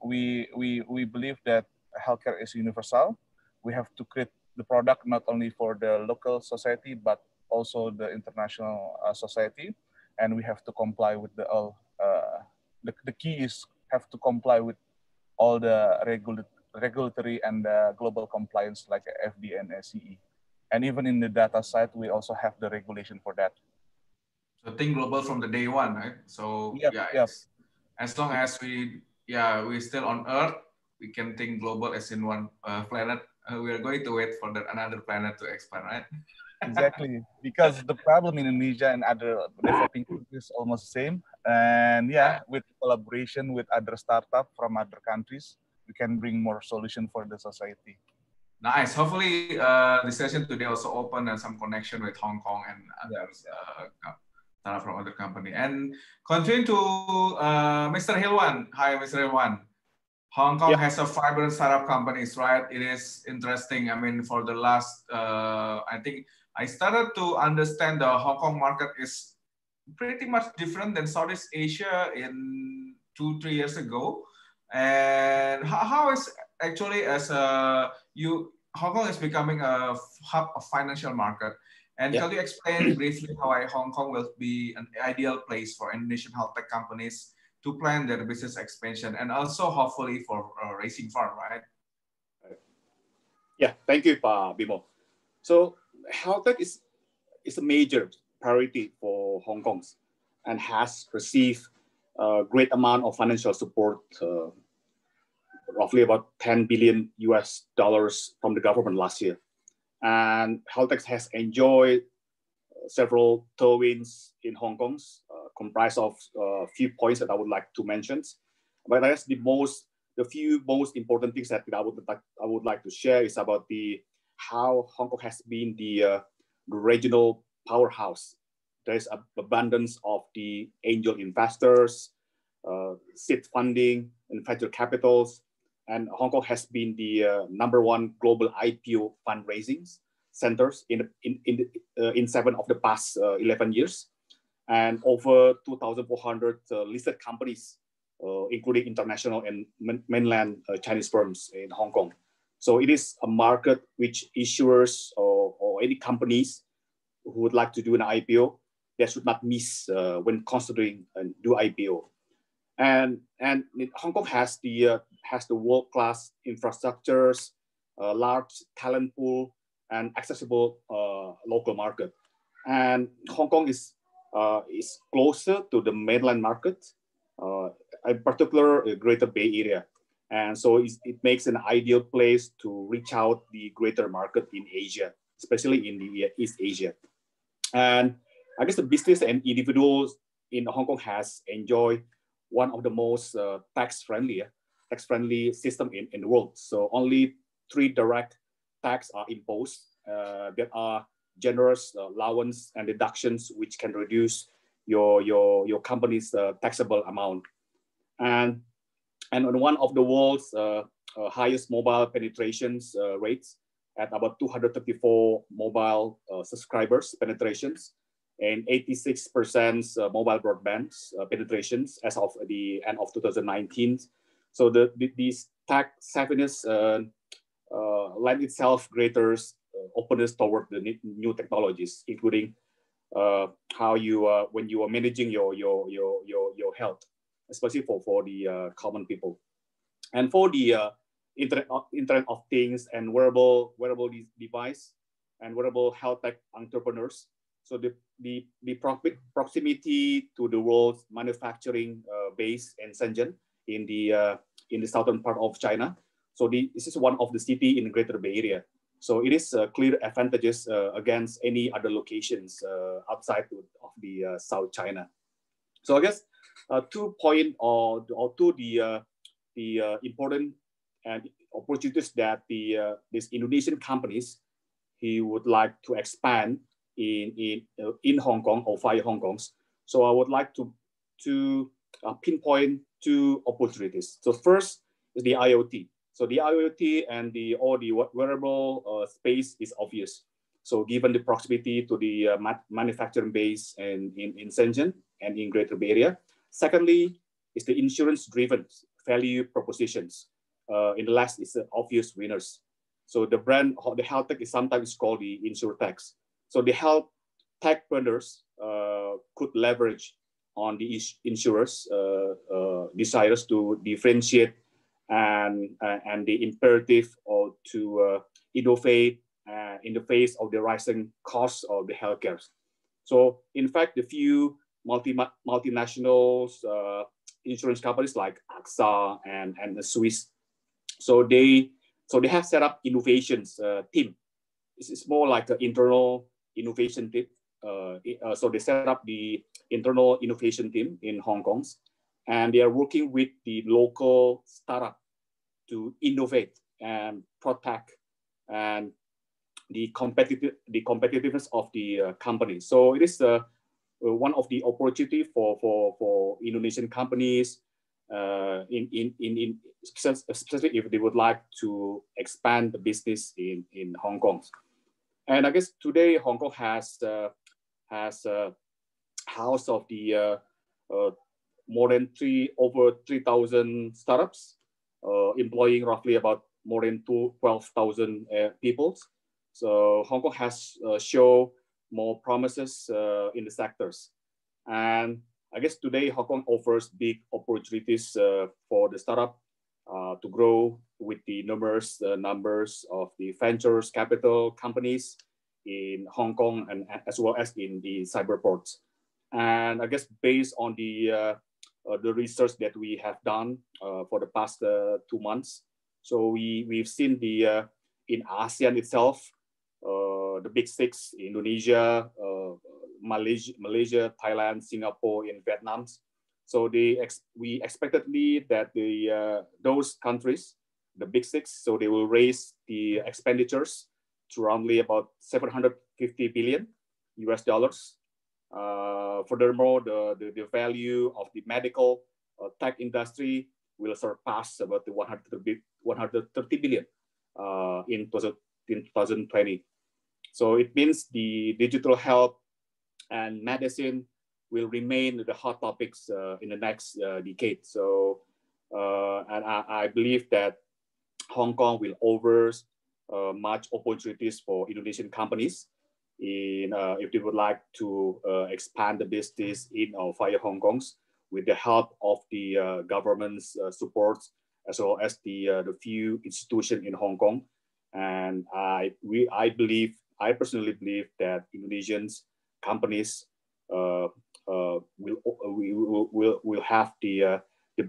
we believe that healthcare is universal. We have to create the product not only for the local society, but also the international society. And we have to comply with the all, the key is have to comply with all the regulatory and global compliance like FDA and SCE. And even in the data side, we also have the regulation for that. So think global from the day one, right? So Yep, yeah, yep. As long as we're still on Earth, we can think global as in one planet. We are going to wait for another planet to expand, right? Exactly, because the problem in Indonesia and other developing countries is almost the same. And yeah, with collaboration with other startups from other countries, we can bring more solution for the society. Nice. Hopefully, the session today also open and some connection with Hong Kong and others from other company. And continue to Mr. Hilwan. Hi, Mr. Hilwan. Hong Kong has a vibrant startup companies, right? It is interesting. I mean, for the last, I think I started to understand the Hong Kong market is pretty much different than Southeast Asia in 2-3 years ago. And how is actually as Hong Kong is becoming a hub of financial market. And can you explain briefly how Hong Kong will be an ideal place for Indonesian health tech companies to plan their business expansion and also hopefully for raising fund, right? Yeah, thank you, Pak Bimo. So health tech is a major priority for Hong Kong and has received a great amount of financial support, roughly about $10 billion from the government last year. And Healthtech has enjoyed several tailwinds in Hong Kong, comprised of a few points that I would like to mention. But I guess the few most important things that I would like to share is about how Hong Kong has been the regional powerhouse. There is an abundance of the angel investors, seed funding, and venture capitals. And Hong Kong has been the #1 global IPO fundraising centers in 7 of the past 11 years. And over 2,400 listed companies, including international and mainland Chinese firms in Hong Kong. So it is a market which issuers or any companies who would like to do an IPO, they should not miss when considering do IPO. And Hong Kong has the world-class infrastructures, large talent pool, and accessible local market. And Hong Kong is closer to the mainland market, in particular the Greater Bay Area. And so it makes an ideal place to reach out the greater market in Asia, especially in the East Asia. And I guess the business and individuals in Hong Kong has enjoyed one of the most tax-friendly system in the world. So only 3 direct tax are imposed. There are generous allowance and deductions which can reduce your company's taxable amount. And one of the world's highest mobile penetrations rates at about 234 mobile subscribers penetrations and 86% mobile broadband penetrations as of the end of 2019. So these tax savviness lend itself greater openness toward the new technologies, including how you when you are managing your health, especially for the common people, and for the Internet of Things and wearable device and wearable health tech entrepreneurs. So the proximity to the world's manufacturing base in Shenzhen in the southern part of China. So this is one of the city in the Greater Bay Area. So it is clear advantages against any other locations outside of the South China. So I guess 2 point or to the important and opportunities that these Indonesian companies he would like to expand in Hong Kong or via Hong Kong's. So I would like to pinpoint two opportunities. So first is the IoT. So the IoT and all the wearable space is obvious. So given the proximity to the manufacturing base in Shenzhen and in Greater Bay Area. Secondly, is the insurance-driven value propositions. In the last, is the obvious winners. So the brand, the Healthtech is sometimes called the InsurTech. So the health techpreneurs could leverage on the insurers' desires to differentiate and the imperative or to innovate in the face of the rising costs of the healthcare. So in fact, the few multinationals insurance companies like AXA and the Swiss, so they have set up innovations team. It's more like an internal innovation team. So they set up the internal innovation team in Hong Kong, and they are working with the local startup to innovate and protect and the competitiveness of the company. So it is one of the opportunity for Indonesian companies especially if they would like to expand the business in Hong Kong. And I guess today Hong Kong has a house of the more than over 3,000 startups, employing roughly about more than 12,000 people. So Hong Kong has shown more promises in the sectors. And I guess today Hong Kong offers big opportunities for the startup to grow with the numbers of the ventures capital companies in Hong Kong and as well as in the Cyberport. And I guess based on the research that we have done for the past 2 months, so we've seen in ASEAN itself, the big six, Indonesia, Malaysia, Thailand, Singapore, and Vietnam. So we expectedly that those countries, the big six, so they will raise the expenditures to roughly about $750 billion US. Furthermore, the value of the medical tech industry will surpass about the 130 billion in 2020. So it means the digital health and medicine will remain the hot topics in the next decade. So, and I believe that Hong Kong will offer much opportunities for Indonesian companies if they would like to expand the business in or via Hong Kong's with the help of the government's support, as well as the few institutions in Hong Kong. And I personally believe that Indonesian companies will have the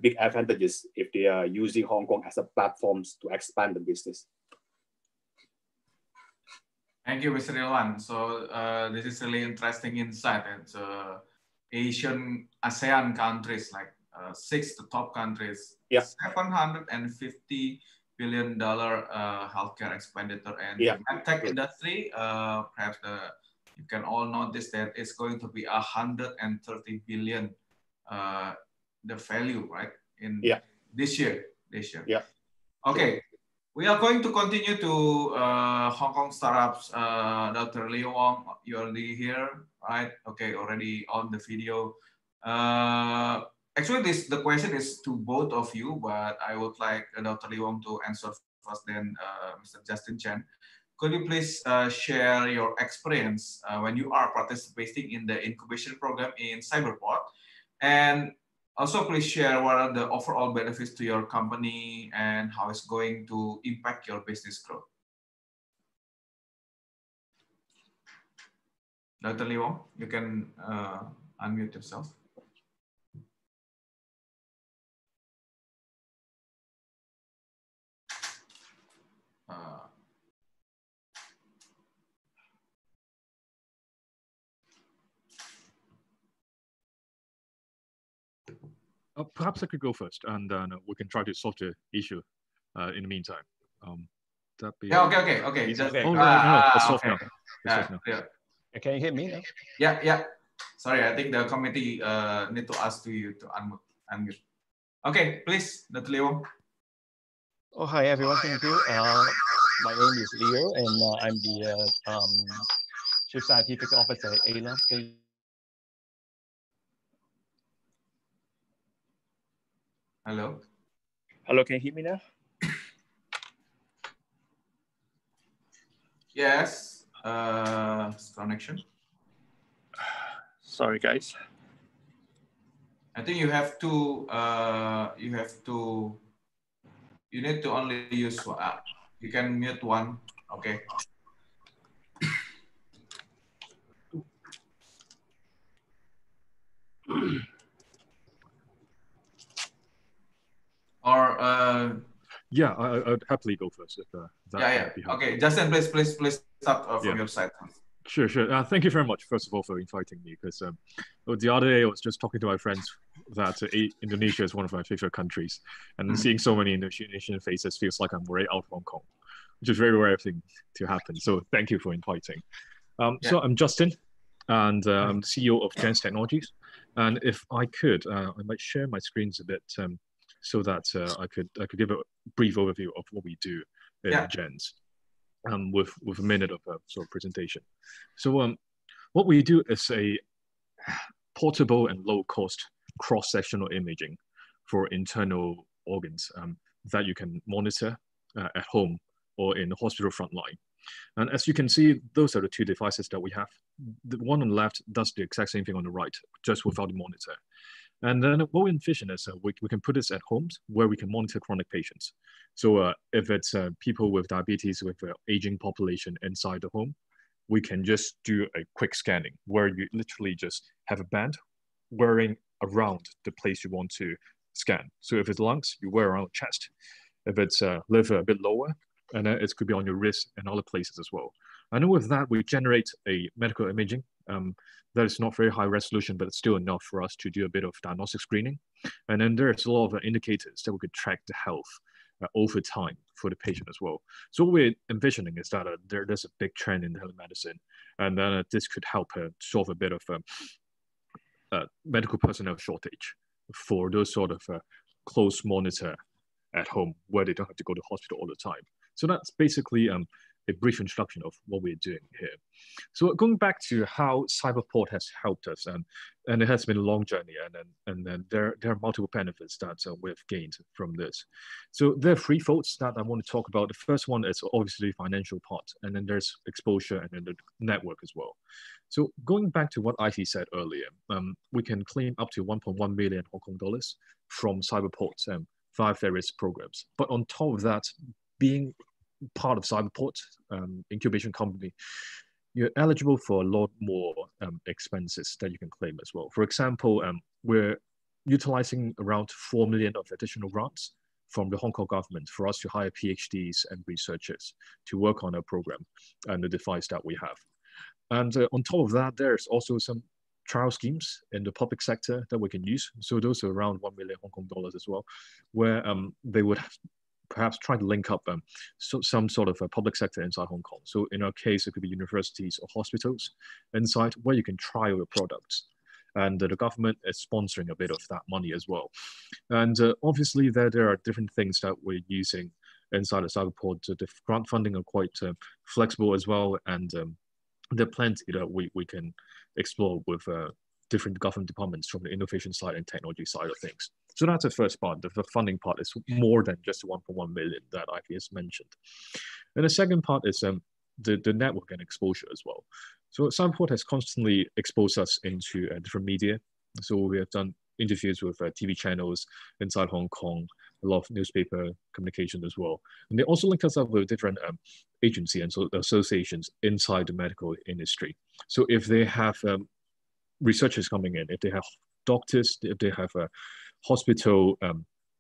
big advantages if they are using Hong Kong as a platform to expand the business. Thank you, Mr. Ilwan. So this is really interesting insight. It's ASEAN countries, like 6 the top countries, yeah. $750 billion healthcare expenditure, and the medtech industry, perhaps you can all notice that it's going to be 130 billion, the value, right? In this year. Yeah. Okay. We are going to continue to Hong Kong startups. Dr. Leo Wong, you're already here, right? Okay, already on the video. Actually, the question is to both of you, but I would like Dr. Leo Wong to answer first, then Mr. Justin Chen. Could you please share your experience when you are participating in the incubation program in Cyberport? And also, please share what are the overall benefits to your company and how it's going to impact your business growth. Dr. Lee Wong, you can unmute yourself. Perhaps I could go first, and then we can try to solve the issue in the meantime. That be yeah, okay. Just, okay. Oh, no, it's off okay. now. It's off now. Yeah. Can you hear me now? Yeah. Sorry, I think the committee need to ask to you to unmute. Okay, please, Dr. Leo. Oh, hi everyone. Thank you. My name is Leo, and I'm the Chief Scientific Officer at ALA. Hello. Hello, can you hear me now? Yes. Connection. Sorry, guys. I think you have to. You need to only use one. You can mute one. Okay. Or yeah, I'd happily go first if that yeah. be helpful. Okay, Justin, please start from your side. Sure. Thank you very much, first of all, for inviting me, because the other day I was just talking to my friends that Indonesia is one of my favorite countries, and seeing so many Indonesian faces feels like I'm right out of Hong Kong, which is a very rare thing to happen. So thank you for inviting. So I'm Justin, and I'm the CEO of Gens Technologies. And if I could, I might share my screens a bit so that I could give a brief overview of what we do in Gens. With a minute of sort of presentation. So what we do is a portable and low-cost cross-sectional imaging for internal organs that you can monitor at home or in the hospital front line. And as you can see, those are the two devices that we have. The one on the left does the exact same thing on the right, just without the monitor. And then what we envision is we can put this at homes where we can monitor chronic patients. So if it's people with diabetes with aging population inside the home, we can just do a quick scanning where you literally just have a band wearing around the place you want to scan. So if it's lungs, you wear around the chest. If it's liver, a bit lower, and then it could be on your wrist and other places as well. And with that, we generate a medical imaging that is not very high resolution, but it's still enough for us to do a bit of diagnostic screening. And then there's a lot of indicators that we could track the health over time for the patient as well. So what we're envisioning is that there's a big trend in telemedicine, and then this could help solve a bit of medical personnel shortage for those sort of close monitor at home where they don't have to go to hospital all the time. So that's basically a brief introduction of what we're doing here. So going back to how Cyberport has helped us, and it has been a long journey, and then there are multiple benefits that we've gained from this. So there are three folds that I want to talk about. The first one is obviously the financial part, and then there's exposure and then the network as well. So going back to what Ivy said earlier, we can claim up to 1.1 million Hong Kong dollars from Cyberport via various programs. But on top of that, being part of Cyberport incubation company, you're eligible for a lot more expenses that you can claim as well. For example, we're utilizing around 4 million of additional grants from the Hong Kong government for us to hire PhDs and researchers to work on our program and the device that we have. And on top of that, there's also some trial schemes in the public sector that we can use. So those are around 1 million Hong Kong dollars as well, where they would perhaps try to link up some sort of a public sector inside Hong Kong. So in our case, it could be universities or hospitals inside where you can trial your products. And the government is sponsoring a bit of that money as well. And obviously there are different things that we're using inside of Cyberport. The grant funding are quite flexible as well. And there are plenty that we can explore with different government departments from the innovation side and technology side of things. So that's the first part. The funding part is more than just 1.1 million that Ivy has mentioned. And the second part is the network and exposure as well. So Cyberport has constantly exposed us into different media. So we have done interviews with TV channels inside Hong Kong, a lot of newspaper communication as well. And they also link us up with different agencies and associations inside the medical industry. So if they have researchers coming in, if they have doctors, if they have hospital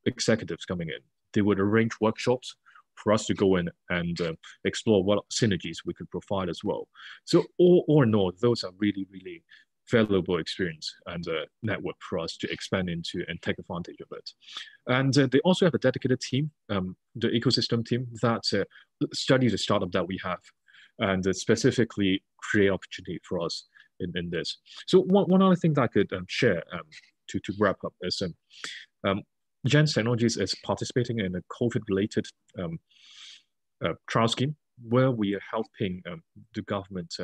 executives coming in, they would arrange workshops for us to go in and explore what synergies we could provide as well. So all in all, those are really, really valuable experience and network for us to expand into and take advantage of it. And they also have a dedicated team, the ecosystem team, that studies the startup that we have and specifically create opportunity for us in this. So one other thing that I could share to wrap up is Gens Technologies is participating in a COVID-related trial scheme where we are helping the government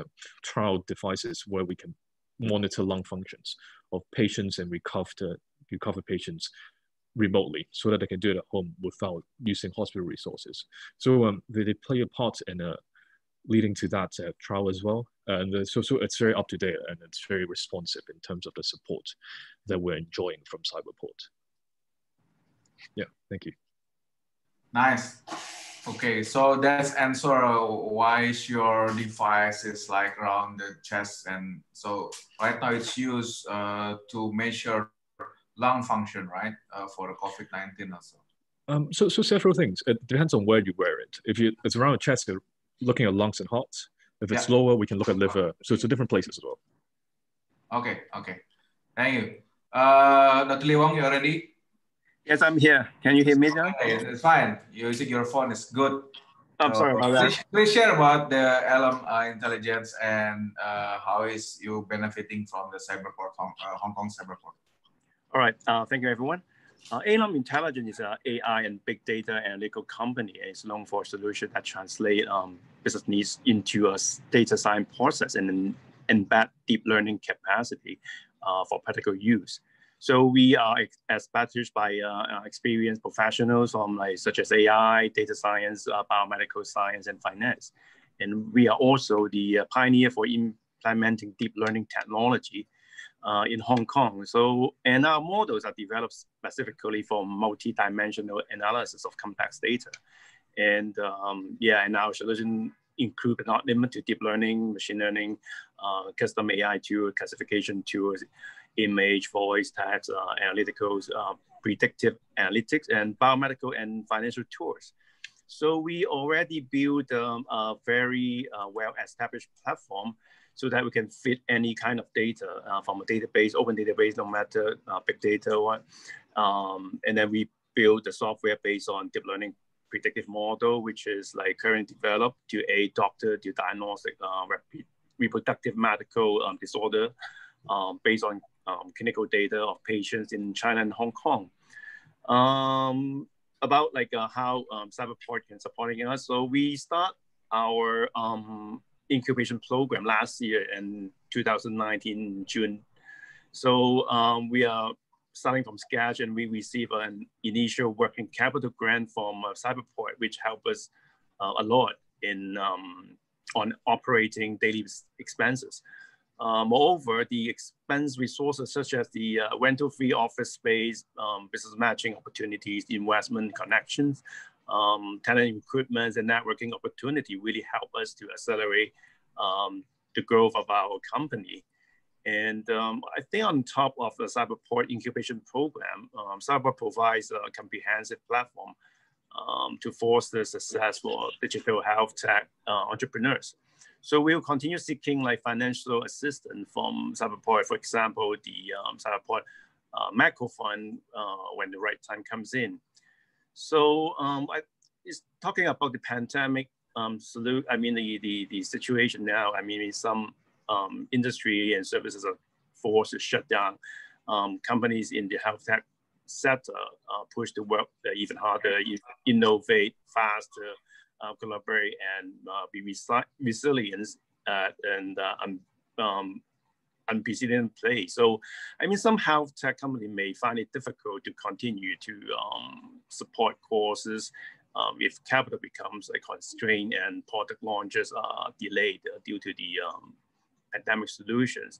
trial devices where we can monitor lung functions of patients and recover patients remotely so that they can do it at home without using hospital resources. So they play a part in leading to that trial as well. And so it's very up to date and it's very responsive in terms of the support that we're enjoying from Cyberport. Yeah, thank you. Nice. Okay, so that's answer why your device is like around the chest, and so right now it's used to measure lung function, right, for the COVID-19 also. So several things. It depends on where you wear it. If it's around the chest, you're looking at lungs and hearts. If it's lower, we can look at liver. So it's different places as well. Okay, okay. Thank you. Dr. Lee Wong, you ready? Yes, I'm here. Can you hear me, John? Okay, it's fine. Using your phone is good. I'm sorry about that. Please share about the LM intelligence and how is you benefiting from the Cyberport, Hong Kong Cyberport. All right. Thank you, everyone. ALM Intelligence is an AI and big data analytical company. It's known for a solution that translate business needs into a data science process and embed deep learning capacity for practical use. So we are established by experienced professionals from such as AI, data science, biomedical science, and finance. And we are also the pioneer for implementing deep learning technology in Hong Kong. So, and our models are developed specifically for multi-dimensional analysis of complex data. And and our solution include but not limited to deep learning, machine learning, custom AI tool, classification tools, image, voice, text, analyticals, predictive analytics, and biomedical and financial tools. So we already built a very well-established platform so that we can fit any kind of data from a database, open database, no matter big data or and then we build the software based on deep learning predictive model, which is like currently developed to aid doctor to diagnostic reproductive medical disorder based on clinical data of patients in China and Hong Kong. About how Cyberport can supporting us. So we start our incubation program last year in 2019 June. So we are starting from scratch, and we receive an initial working capital grant from Cyberport, which helped us a lot in on operating daily expenses. Moreover, the expense resources such as the rental-free office space, business matching opportunities, investment connections, talent recruitment, and networking opportunity really help us to accelerate the growth of our company. And I think on top of the Cyberport incubation program, Cyberport provides a comprehensive platform to foster successful digital health tech entrepreneurs. So we'll continue seeking financial assistance from Cyberport, for example, the Cyberport macro fund when the right time comes in. So it's talking about the pandemic the situation now. I mean, some industry and services are forced to shut down. Companies in the health tech sector push to work even harder, innovate faster, collaborate, and be resilient and unprecedented play. So, I mean, some health tech company may find it difficult to continue to support courses if capital becomes a constraint and product launches are delayed due to the pandemic solutions.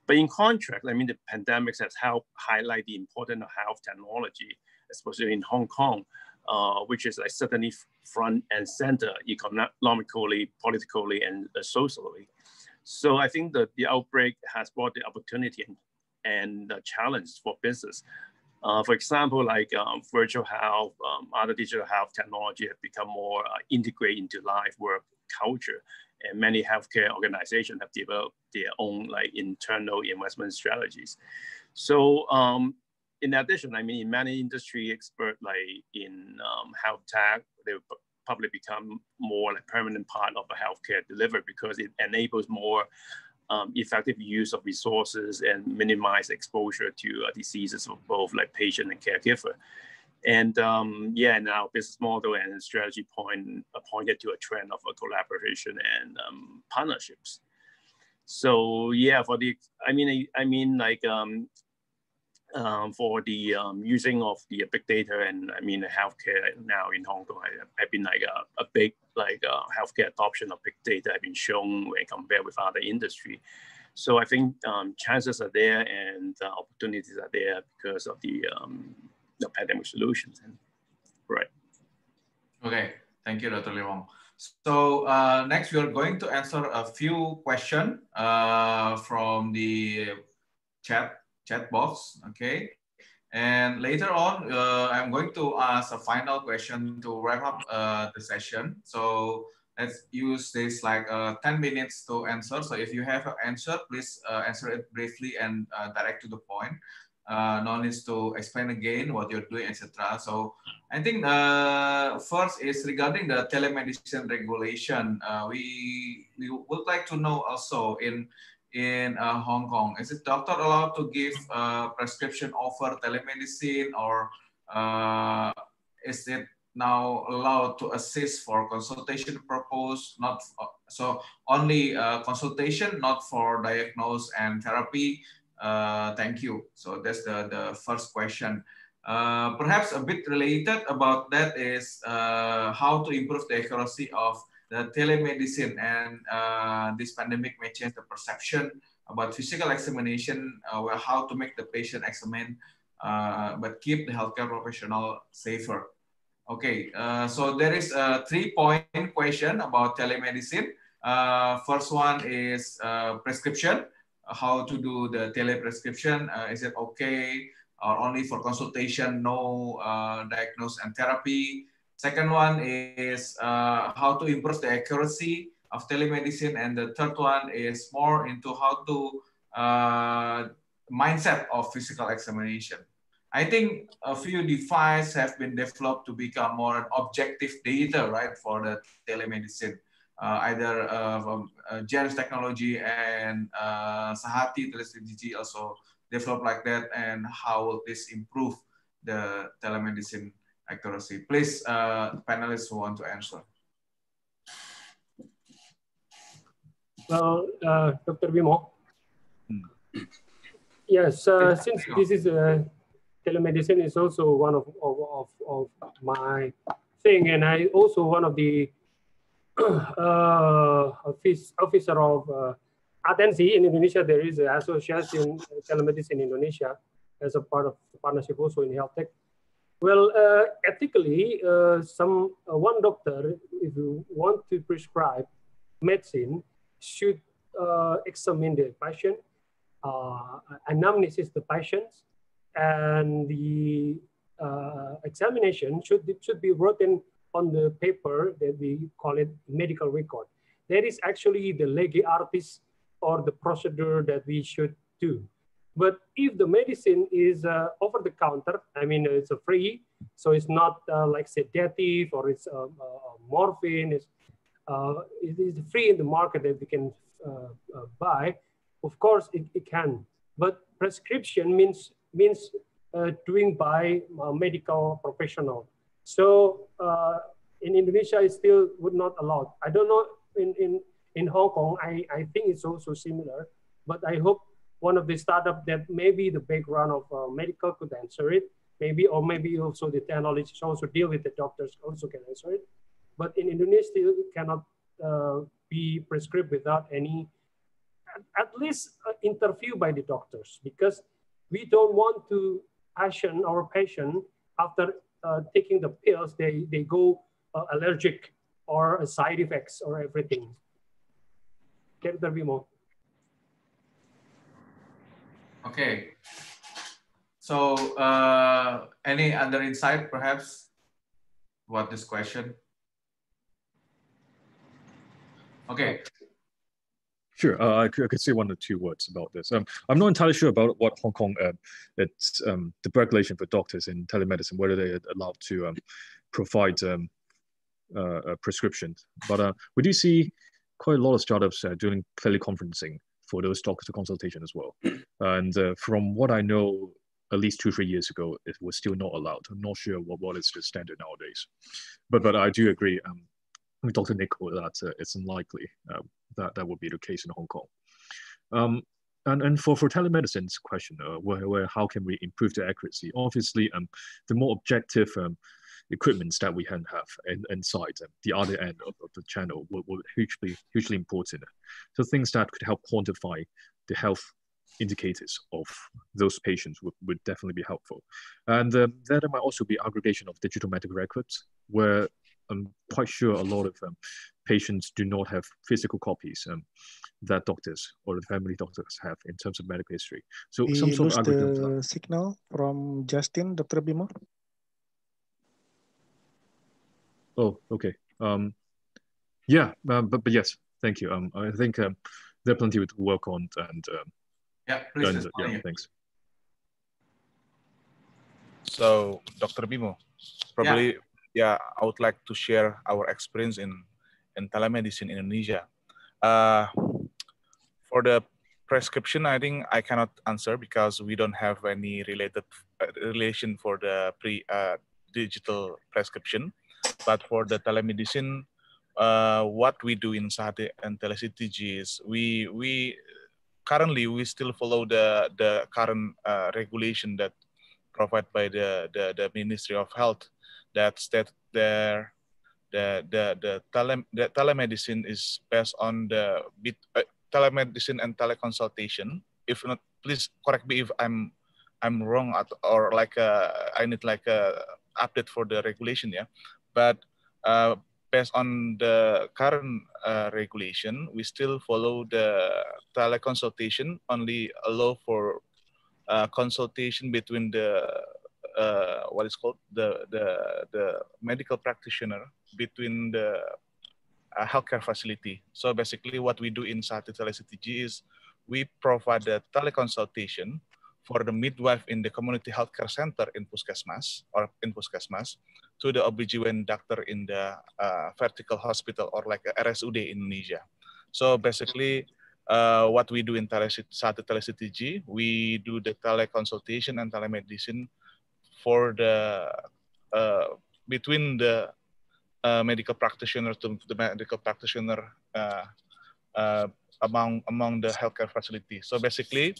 But in contrast, I mean, the pandemic has helped highlight the importance of health technology, especially in Hong Kong, which is certainly front and center economically, politically, and socially. So I think that the outbreak has brought the opportunity and the challenge for business. For example, virtual health, other digital health technology have become more integrated into life work culture. and many healthcare organizations have developed their own like internal investment strategies. So in addition, I mean, many industry experts like in health tech, they probably become more like permanent part of a healthcare delivery because it enables more effective use of resources and minimize exposure to diseases of both like patient and caregiver. And yeah, and our business model and strategy pointed to a trend of a collaboration and partnerships. So yeah, for the, I mean like for the using of the big data and I mean the healthcare now in Hong Kong, I've been like a big like healthcare adoption of big data have been shown when compared with other industry. So I think chances are there and opportunities are there because of the pandemic solutions. Right. Okay, thank you, Dr. Lee Wong. So next, we are going to answer a few questions from the chat box. Okay, and later on, I'm going to ask a final question to wrap up the session. So let's use this like 10 minutes to answer. So if you have an answer, please answer it briefly and direct to the point. No need to explain again what you're doing, etc. So I think first is regarding the telemedicine regulation. We would like to know also in Hong Kong, is it doctor allowed to give prescription over telemedicine, or is it now allowed to assist for consultation purpose, not so only consultation, not for diagnose and therapy? Thank you. So that's the first question. Perhaps a bit related about that is how to improve the accuracy of the telemedicine, and this pandemic may change the perception about physical examination, how to make the patient examine, but keep the healthcare professional safer. Okay, so there is a 3-point question about telemedicine. First one is prescription. How to do the tele-prescription? Is it okay or only for consultation, no diagnosis and therapy? Second one is how to improve the accuracy of telemedicine, and the third one is more into how to mindset of physical examination. I think a few devices have been developed to become more an objective data, right, for the telemedicine. Either from James technology and Sahati Telestrategy also develop like that, and how will this improve the telemedicine accuracy? Please, panelists who want to answer. Well, Dr. Bimo. Yes, since this is telemedicine is also one of my thing, and I also one of the officer of Atensi in Indonesia. There is an association telemedicine in Indonesia as a part of the partnership also in Healthtech. Well, ethically, one doctor, if you want to prescribe medicine, should examine the patient, anamnesis the patients, and the examination should be written on the paper that we call it medical record. That is actually the lege artis or the procedure that we should do. But if the medicine is over the counter, I mean, it's a free, so it's not like sedative or it's morphine, it is free in the market that we can buy, of course it can. But prescription means doing by a medical professional. So in Indonesia, it still would not allow. I don't know in Hong Kong, I think it's also similar, but I hope one of the startup that maybe the background of medical could answer it, maybe, or maybe also the technologists also deal with the doctors also can answer it. But in Indonesia, it cannot be prescribed without any, at least interview by the doctors, because we don't want to passion our patient after taking the pills, they go allergic or side effects or everything. Can there be more? Okay. So any other insight perhaps about this question? Okay. Sure, I could say 1 or 2 words about this. I'm not entirely sure about what Hong Kong, it's the regulation for doctors in telemedicine, whether they're allowed to provide prescriptions. But we do see quite a lot of startups doing teleconferencing for those doctor consultation as well. And from what I know, at least 2 or 3 years ago, it was still not allowed. I'm not sure what is the standard nowadays. But I do agree with Dr. Nico that it's unlikely that would be the case in Hong Kong. And for telemedicine's question, where how can we improve the accuracy? Obviously, the more objective equipments that we can have inside the other end of the channel will hugely important. So things that could help quantify the health indicators of those patients would definitely be helpful. And then there might also be aggregation of digital medical records, where I'm quite sure a lot of patients do not have physical copies that doctors or the family doctors have in terms of medical history. So we some sort of algorithm. The signal from Justin, Dr. Bimo. Oh, okay. Yeah, but yes, thank you. I think there are plenty to work on, and yeah, please. Yeah, thanks. So, Dr. Bimo, probably, yeah, I would like to share our experience in telemedicine in Indonesia. For the prescription, I think I cannot answer because we don't have any related relation for the digital prescription. But for the telemedicine, what we do in Sate and TeleCTG is we currently still follow the current regulation that provided by the Ministry of Health, that state there the telemedicine is based on the telemedicine and teleconsultation. If not, please correct me if I'm wrong or like I need like a update for the regulation, yeah. But based on the current regulation, we still follow the teleconsultation, only allow for consultation between the what is called the medical practitioner between the healthcare facility. So basically what we do in Sate TeleCTG is we provide the teleconsultation for the midwife in the community healthcare center in Puskesmas to the OBGYN doctor in the vertical hospital or like a RSUD in Indonesia. So basically what we do in Sate TeleCTG, we do the teleconsultation and telemedicine for the between the medical practitioner to the medical practitioner among the healthcare facility. So basically,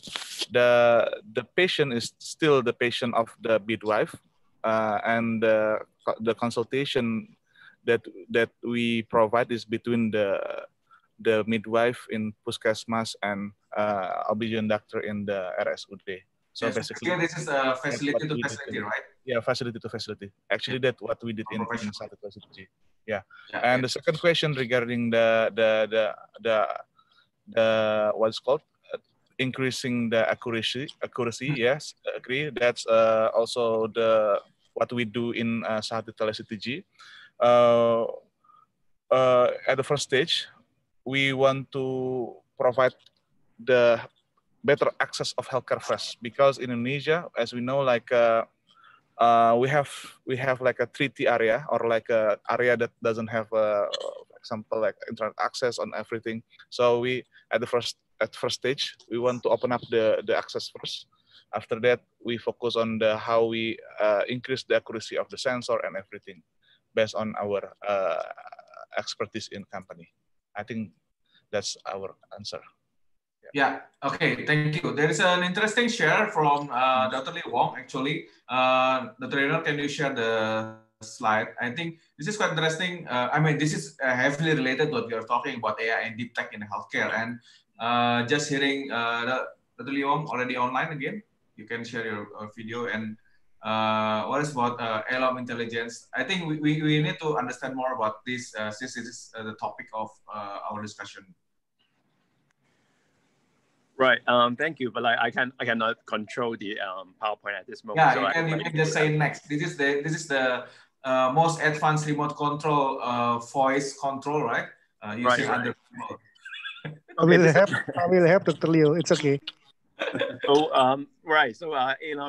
the patient is still the patient of the midwife, and the consultation that we provide is between the midwife in Puskesmas and OB/GYN doctor in the RSUD. So yes, basically, this is a facility to facility, right? Yeah, facility to facility. Actually, that's what we did in Sate TeleCTG. Yeah. And the second question regarding the what's called increasing the accuracy. Yes, agree. That's also what we do in Sate TeleCTG. At the first stage, we want to provide the better access of healthcare first, because in Indonesia, as we know, like we have like a treaty area, or like a area that doesn't have for example like internet access on everything. So we at first stage we want to open up the access first. After that, we focus on how we increase the accuracy of the sensor and everything based on our expertise in company. I think that's our answer. Yeah, okay, thank you. There is an interesting share from Dr. Lee Wong, actually. Dr. Reno, can you share the slide? I think this is quite interesting. I mean, this is heavily related to what we are talking about AI and deep tech in healthcare. And just hearing Dr. Lee Wong already online again, you can share your video. And what is about LLM intelligence? I think we need to understand more about this since it is the topic of our discussion. Right. Thank you. But like, I cannot control the PowerPoint at this moment. Yeah, so you can just say next. This is the most advanced remote control voice control, right? Using other I will help Dr. Leo. It's okay. So right, so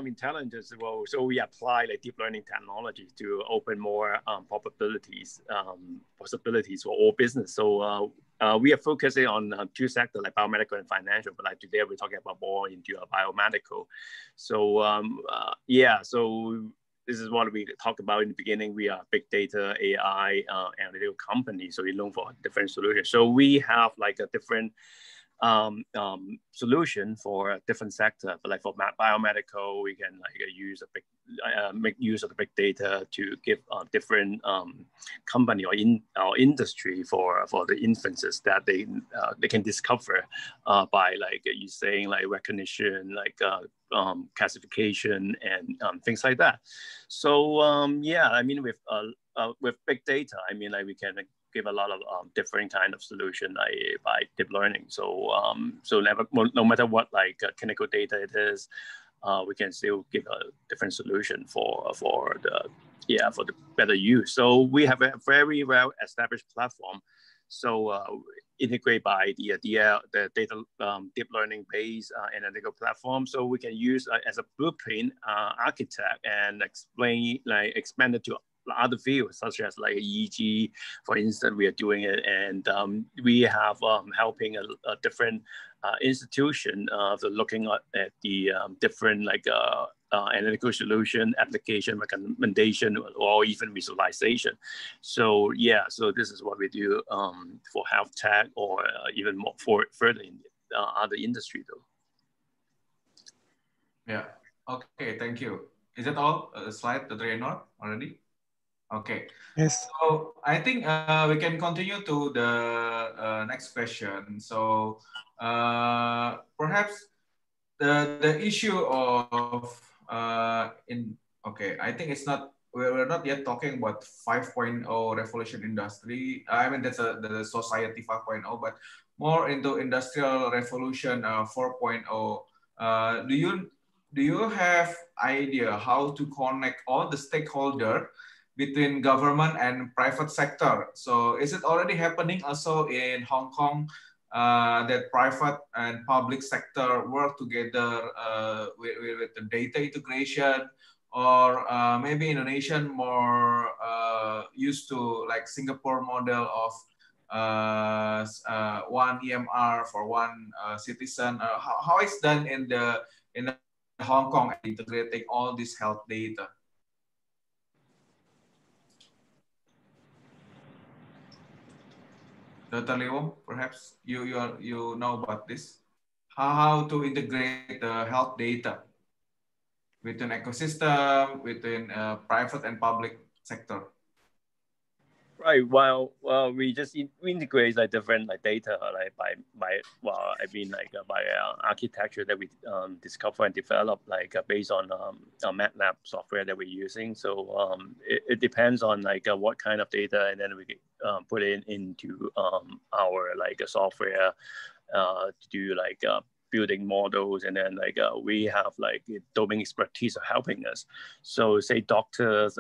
intelligence. Well, so we apply like deep learning technology to open more possibilities for all business. So we are focusing on two sectors like biomedical and financial, but like today we're talking about more into biomedical. So yeah, so this is what we talked about in the beginning. We are big data, AI, analytical company. So we look for different solutions. So we have like a different solution for a different sector. But like for biomedical, we can like use a big make use of the big data to give different company or industry for the inferences that they can discover by like you saying like recognition, like classification and things like that. So yeah, I mean with big data, I mean like we can give a lot of different kind of solution by deep learning. So no matter what like clinical data it is, we can still give a different solution for the better use. So we have a very well established platform. So integrate by the data deep learning based analytical platform. So we can use as a blueprint architect and expand it to other fields such as like EEG, for instance, we are doing it, and we have helping a different institution looking at the different like analytical solution, application recommendation, or even visualization. So yeah, so this is what we do for health tech, or even more further in other industry though. Yeah. Okay. Thank you. Is that all? Slide, Dr. Enor, already? Okay. Yes. So I think we can continue to the next question. So perhaps the issue of I think it's not, we're not yet talking about 5.0 revolution industry. I mean that's the society 5.0, but more into industrial revolution 4.0. Do you have idea how to connect all the stakeholder between government and private sector? So is it already happening also in Hong Kong that private and public sector work together with the data integration, or maybe Indonesian more used to like Singapore model of one EMR for one citizen? How it's done in Hong Kong, integrating all this health data? Dr. Leo, perhaps you know about this, how to integrate the health data within ecosystem, within private and public sector. Right. Well, we just integrate like different like data like by architecture that we discover and develop like based on MATLAB software that we're using. So it depends on like what kind of data, and then we put it into our like software to do like building models, and then like we have like domain expertise of helping us. So say doctors,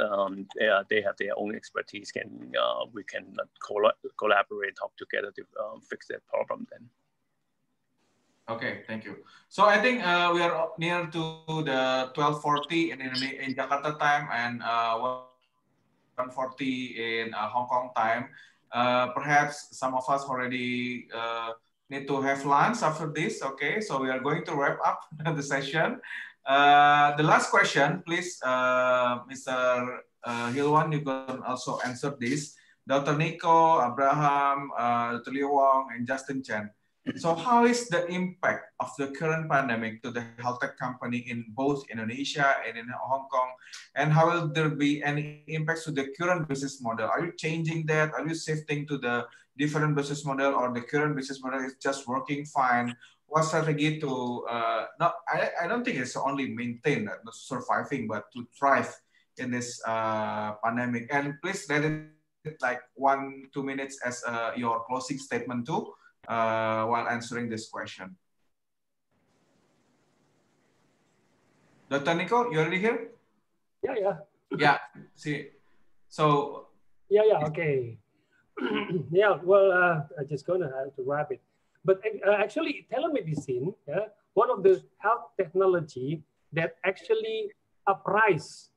they have their own expertise. We can collaborate, talk together to fix that problem then. Okay, thank you. So I think we are near to the 12:40 in Jakarta time and 1:40 in Hong Kong time. Perhaps some of us already need to have lunch after this. Okay, so we are going to wrap up the session. The last question, please, Mr. Hilwan, you can also answer this. Dr. Nico, Abraham, Dr. Liu Wong, and Justin Chen. So how is the impact of the current pandemic to the health tech company in both Indonesia and in Hong Kong? And how will there be any impacts to the current business model? Are you changing that? Are you shifting to the different business model, or the current business model is just working fine? What strategy to, I don't think it's only maintain, not surviving, but to thrive in this pandemic? And please let it like 1-2 minutes as your closing statement too. While answering this question. Dr. Nico, you already here? Yeah. Yeah, see. So. Yeah, okay. Yeah, well, I'm just gonna have to wrap it. But actually, telemedicine, one of the health technology that actually uprise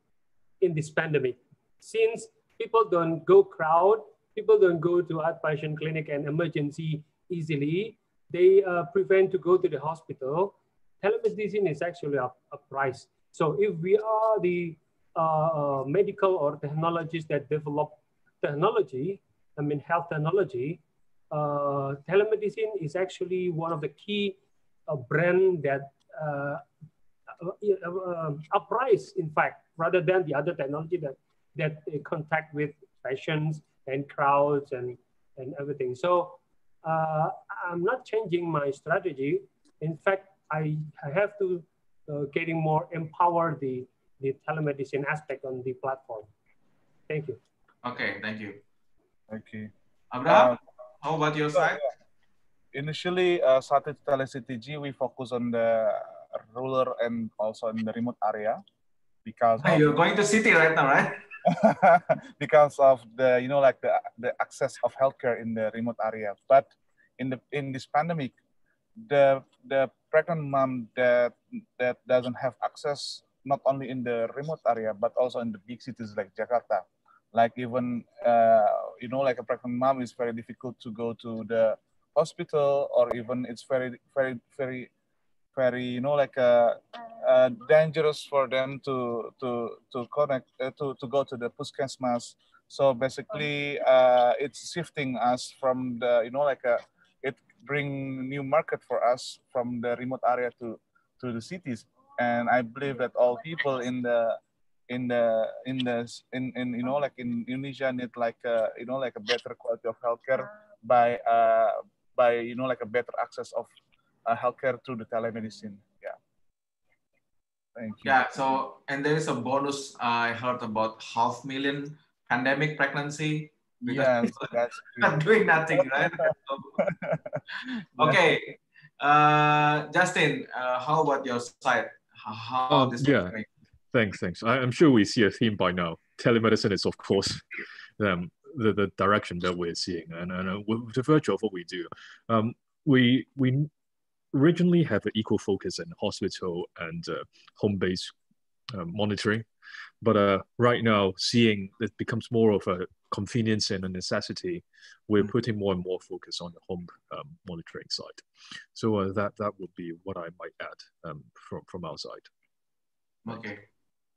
in this pandemic, since people don't go crowd, people don't go to outpatient clinic and emergency easily, they prevent to go to the hospital. Telemedicine is actually a price. So if we are the medical or technologists that develop technology, I mean health technology, telemedicine is actually one of the key brand that uprise, in fact, rather than the other technology that contact with patients and crowds and everything. So I'm not changing my strategy. In fact, I have to getting more empower the telemedicine aspect on the platform. Thank you. Okay, thank you. Thank you. Abraham, how about your side? Initially, started TeleCTG, we focus on the rural and also in the remote area because you're going to city right now, right? Because of the like the access of healthcare in the remote area. But in this pandemic, the pregnant mom that doesn't have access not only in the remote area but also in the big cities like Jakarta, like even like a pregnant mom is very difficult to go to the hospital, or even it's very like dangerous for them to connect to go to the puskesmas. So basically it's shifting us from the it bring new market for us from the remote area to the cities. And I believe that all people in like in Indonesia need like like a better quality of healthcare by like a better access of healthcare through the telemedicine. Yeah. Thank you. Yeah. So, and there is a bonus. I heard about 500,000 pandemic pregnancy. Yes, that's not doing nothing, right? Okay. Justin, how about your side? How this yeah. Thanks. I'm sure we see a theme by now. Telemedicine is, of course, the direction that we're seeing, and with the virtue of what we do, we originally have an equal focus in hospital and home-based monitoring, but right now, seeing it becomes more of a convenience and a necessity, we're putting more and more focus on the home monitoring side. So that would be what I might add from our side. Okay,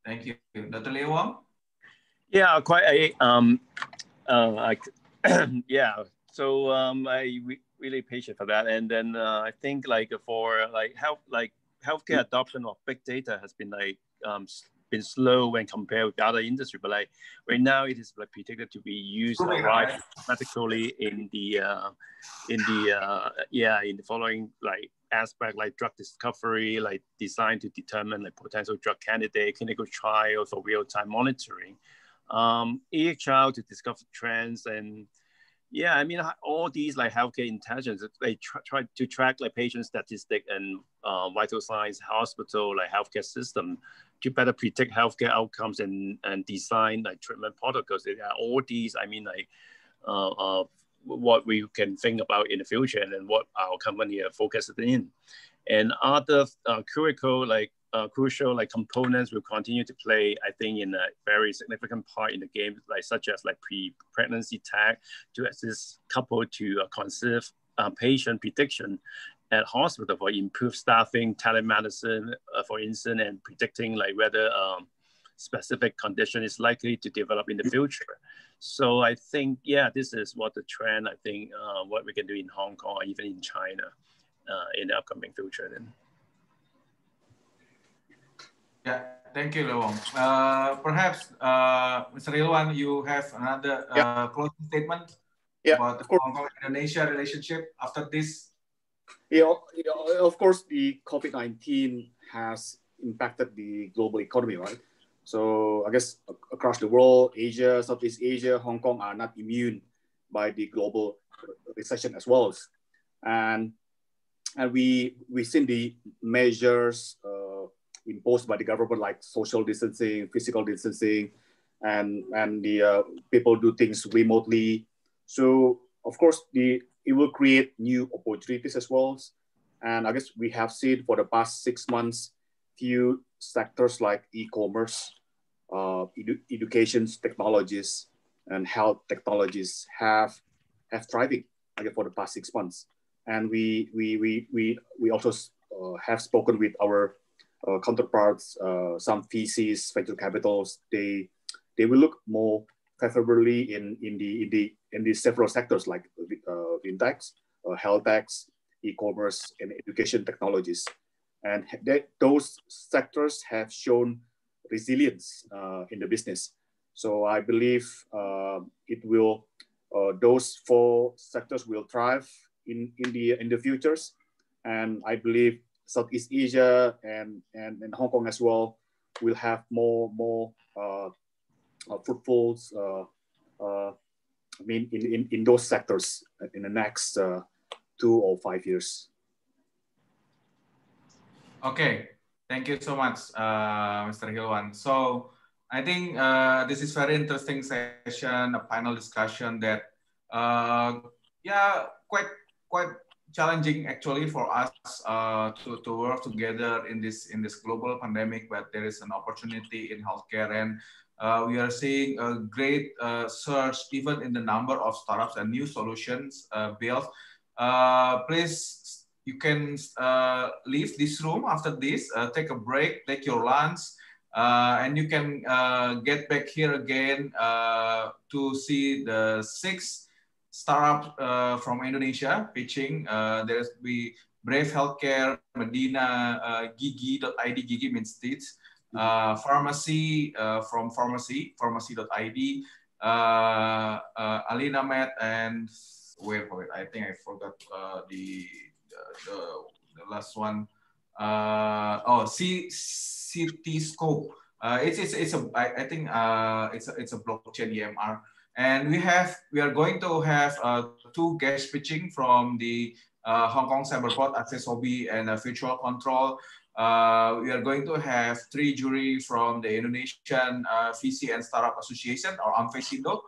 thank you, Dr. Leo Wong. Yeah, quite yeah. So I really patient for that, and then I think like for like healthcare adoption of big data has been like been slow when compared with other industry, but like right now it is like predicted to be used dramatically in the following like aspect, like drug discovery, like designed to determine like potential drug candidate, clinical trials, or real-time monitoring, EHR to discover trends, and yeah, I mean all these like healthcare intelligence, they try to track like patient statistic and vital signs, hospital like healthcare system to better predict healthcare outcomes and design like treatment protocols. They are all these, I mean like what we can think about in the future and what our company are focused in. And other critical like crucial like components will continue to play, I think, in a very significant part in the game, like such as like pre-pregnancy tag to assist couple to conserve patient prediction at hospital for improved staffing, telemedicine, for instance, and predicting like whether specific condition is likely to develop in the future. So I think, yeah, this is what the trend, I think, what we can do in Hong Kong or even in China in the upcoming future then. Yeah, thank you, Lewong. Perhaps, Mr. Rilwan, you have another closing statement about the Hong Kong-Indonesia relationship after this? Yeah, of course, the COVID-19 has impacted the global economy, right? So I guess across the world, Asia, Southeast Asia, Hong Kong are not immune by the global recession as well. And we've seen the measures imposed by the government, like social distancing, physical distancing, and the people do things remotely. So of course, it will create new opportunities as well. And I guess we have seen for the past 6 months, few sectors like e-commerce, education technologies, and health technologies have thriving again for the past 6 months. And we also have spoken with our counterparts, some VCs, venture capitals. They will look more favorably in the several sectors like fintechs, healthtechs, e-commerce, and education technologies. And those sectors have shown resilience in the business. So I believe it will those 4 sectors will thrive in the futures. And I believe Southeast Asia and Hong Kong as well will have more fruitful I mean in those sectors in the next 2 or 5 years. Okay, thank you so much, Mr. Hilwan. So I think this is very interesting session, a panel discussion that, yeah, quite challenging actually for us to work together in this global pandemic. But there is an opportunity in healthcare, and we are seeing a great surge even in the number of startups and new solutions built. Please. You can leave this room after this, take a break, take your lunch, and you can get back here again to see the 6 startups from Indonesia pitching. There's Brave Healthcare, Medina, Gigi.id, Gigi means States, Pharmacy from Pharmacy.id, Alinamed, and wait, I think I forgot the last one. Cityscope. It's a I think it's a blockchain EMR, and we are going to have 2 guest pitching from the Hong Kong Cyberport, Access Hobby, and Virtual Control. We are going to have 3 jury from the Indonesian VC and Startup Association, or AMVESINDO.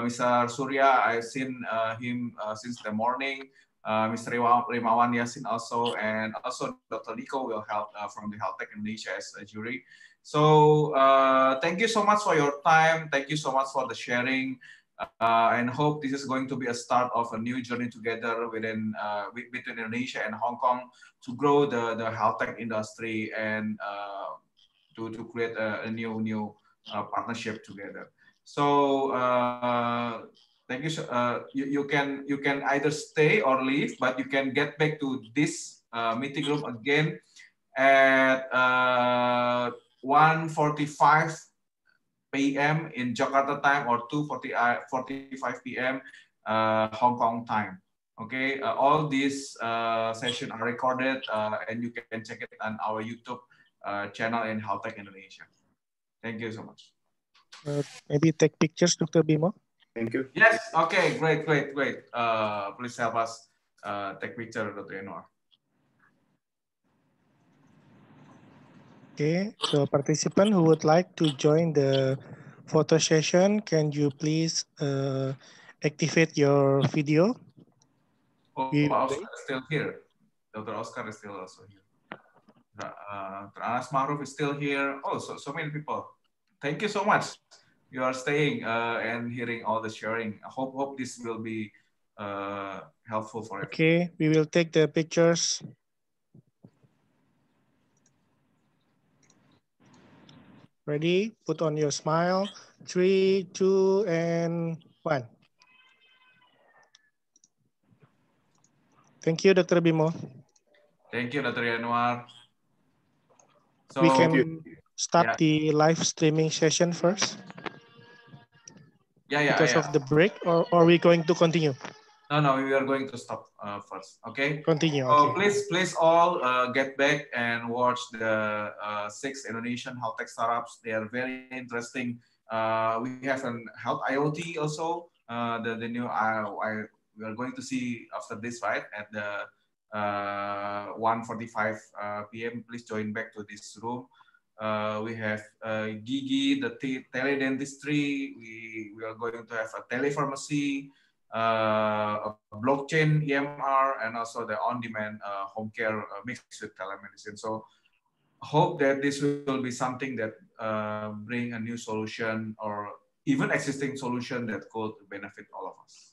Mr. Surya, I've seen him since the morning. Mr. Rimawan Yasin also, and also Dr. Nico will help from the Healthtech Indonesia as a jury. So thank you so much for your time. Thank you so much for the sharing, and hope this is going to be a start of a new journey together between Indonesia and Hong Kong to grow the healthtech industry and to create a new partnership together. So thank you. You can either stay or leave, but you can get back to this meeting room again at 1:45 p.m. in Jakarta time or 2:45 p.m. Hong Kong time. Okay, all these sessions are recorded and you can check it on our YouTube channel in Healthtech Indonesia. Thank you so much. Maybe take pictures, Dr. Bimo. Thank you. Yes. Okay. Great. Please help us take picture, Dr. Anwar. Okay. So participant who would like to join the photo session, can you please activate your video? Oh, Oscar is still here. Dr. Oscar is still also here. Anas Maruf is still here. Oh, so many people. Thank you so much. You are staying and hearing all the sharing. I hope this will be helpful for everyone. Okay, we will take the pictures. Ready? Put on your smile. 3, 2, and 1. Thank you, Dr. Bimo. Thank you, Dr. Anwar. So we can start the live streaming session first. Because of the break, or are we going to continue? No, we are going to stop first. Okay. Continue. So okay. Please all get back and watch the 6 Indonesian health tech startups. They are very interesting. We have an health IoT also. The new we are going to see after this, right, at the 1:45 p.m. Please join back to this room. We have Gigi, the teledentistry. We are going to have a telepharmacy. a blockchain EMR, and also the on-demand home care mixed with telemedicine. So hope that this will be something that bring a new solution or even existing solution that could benefit all of us.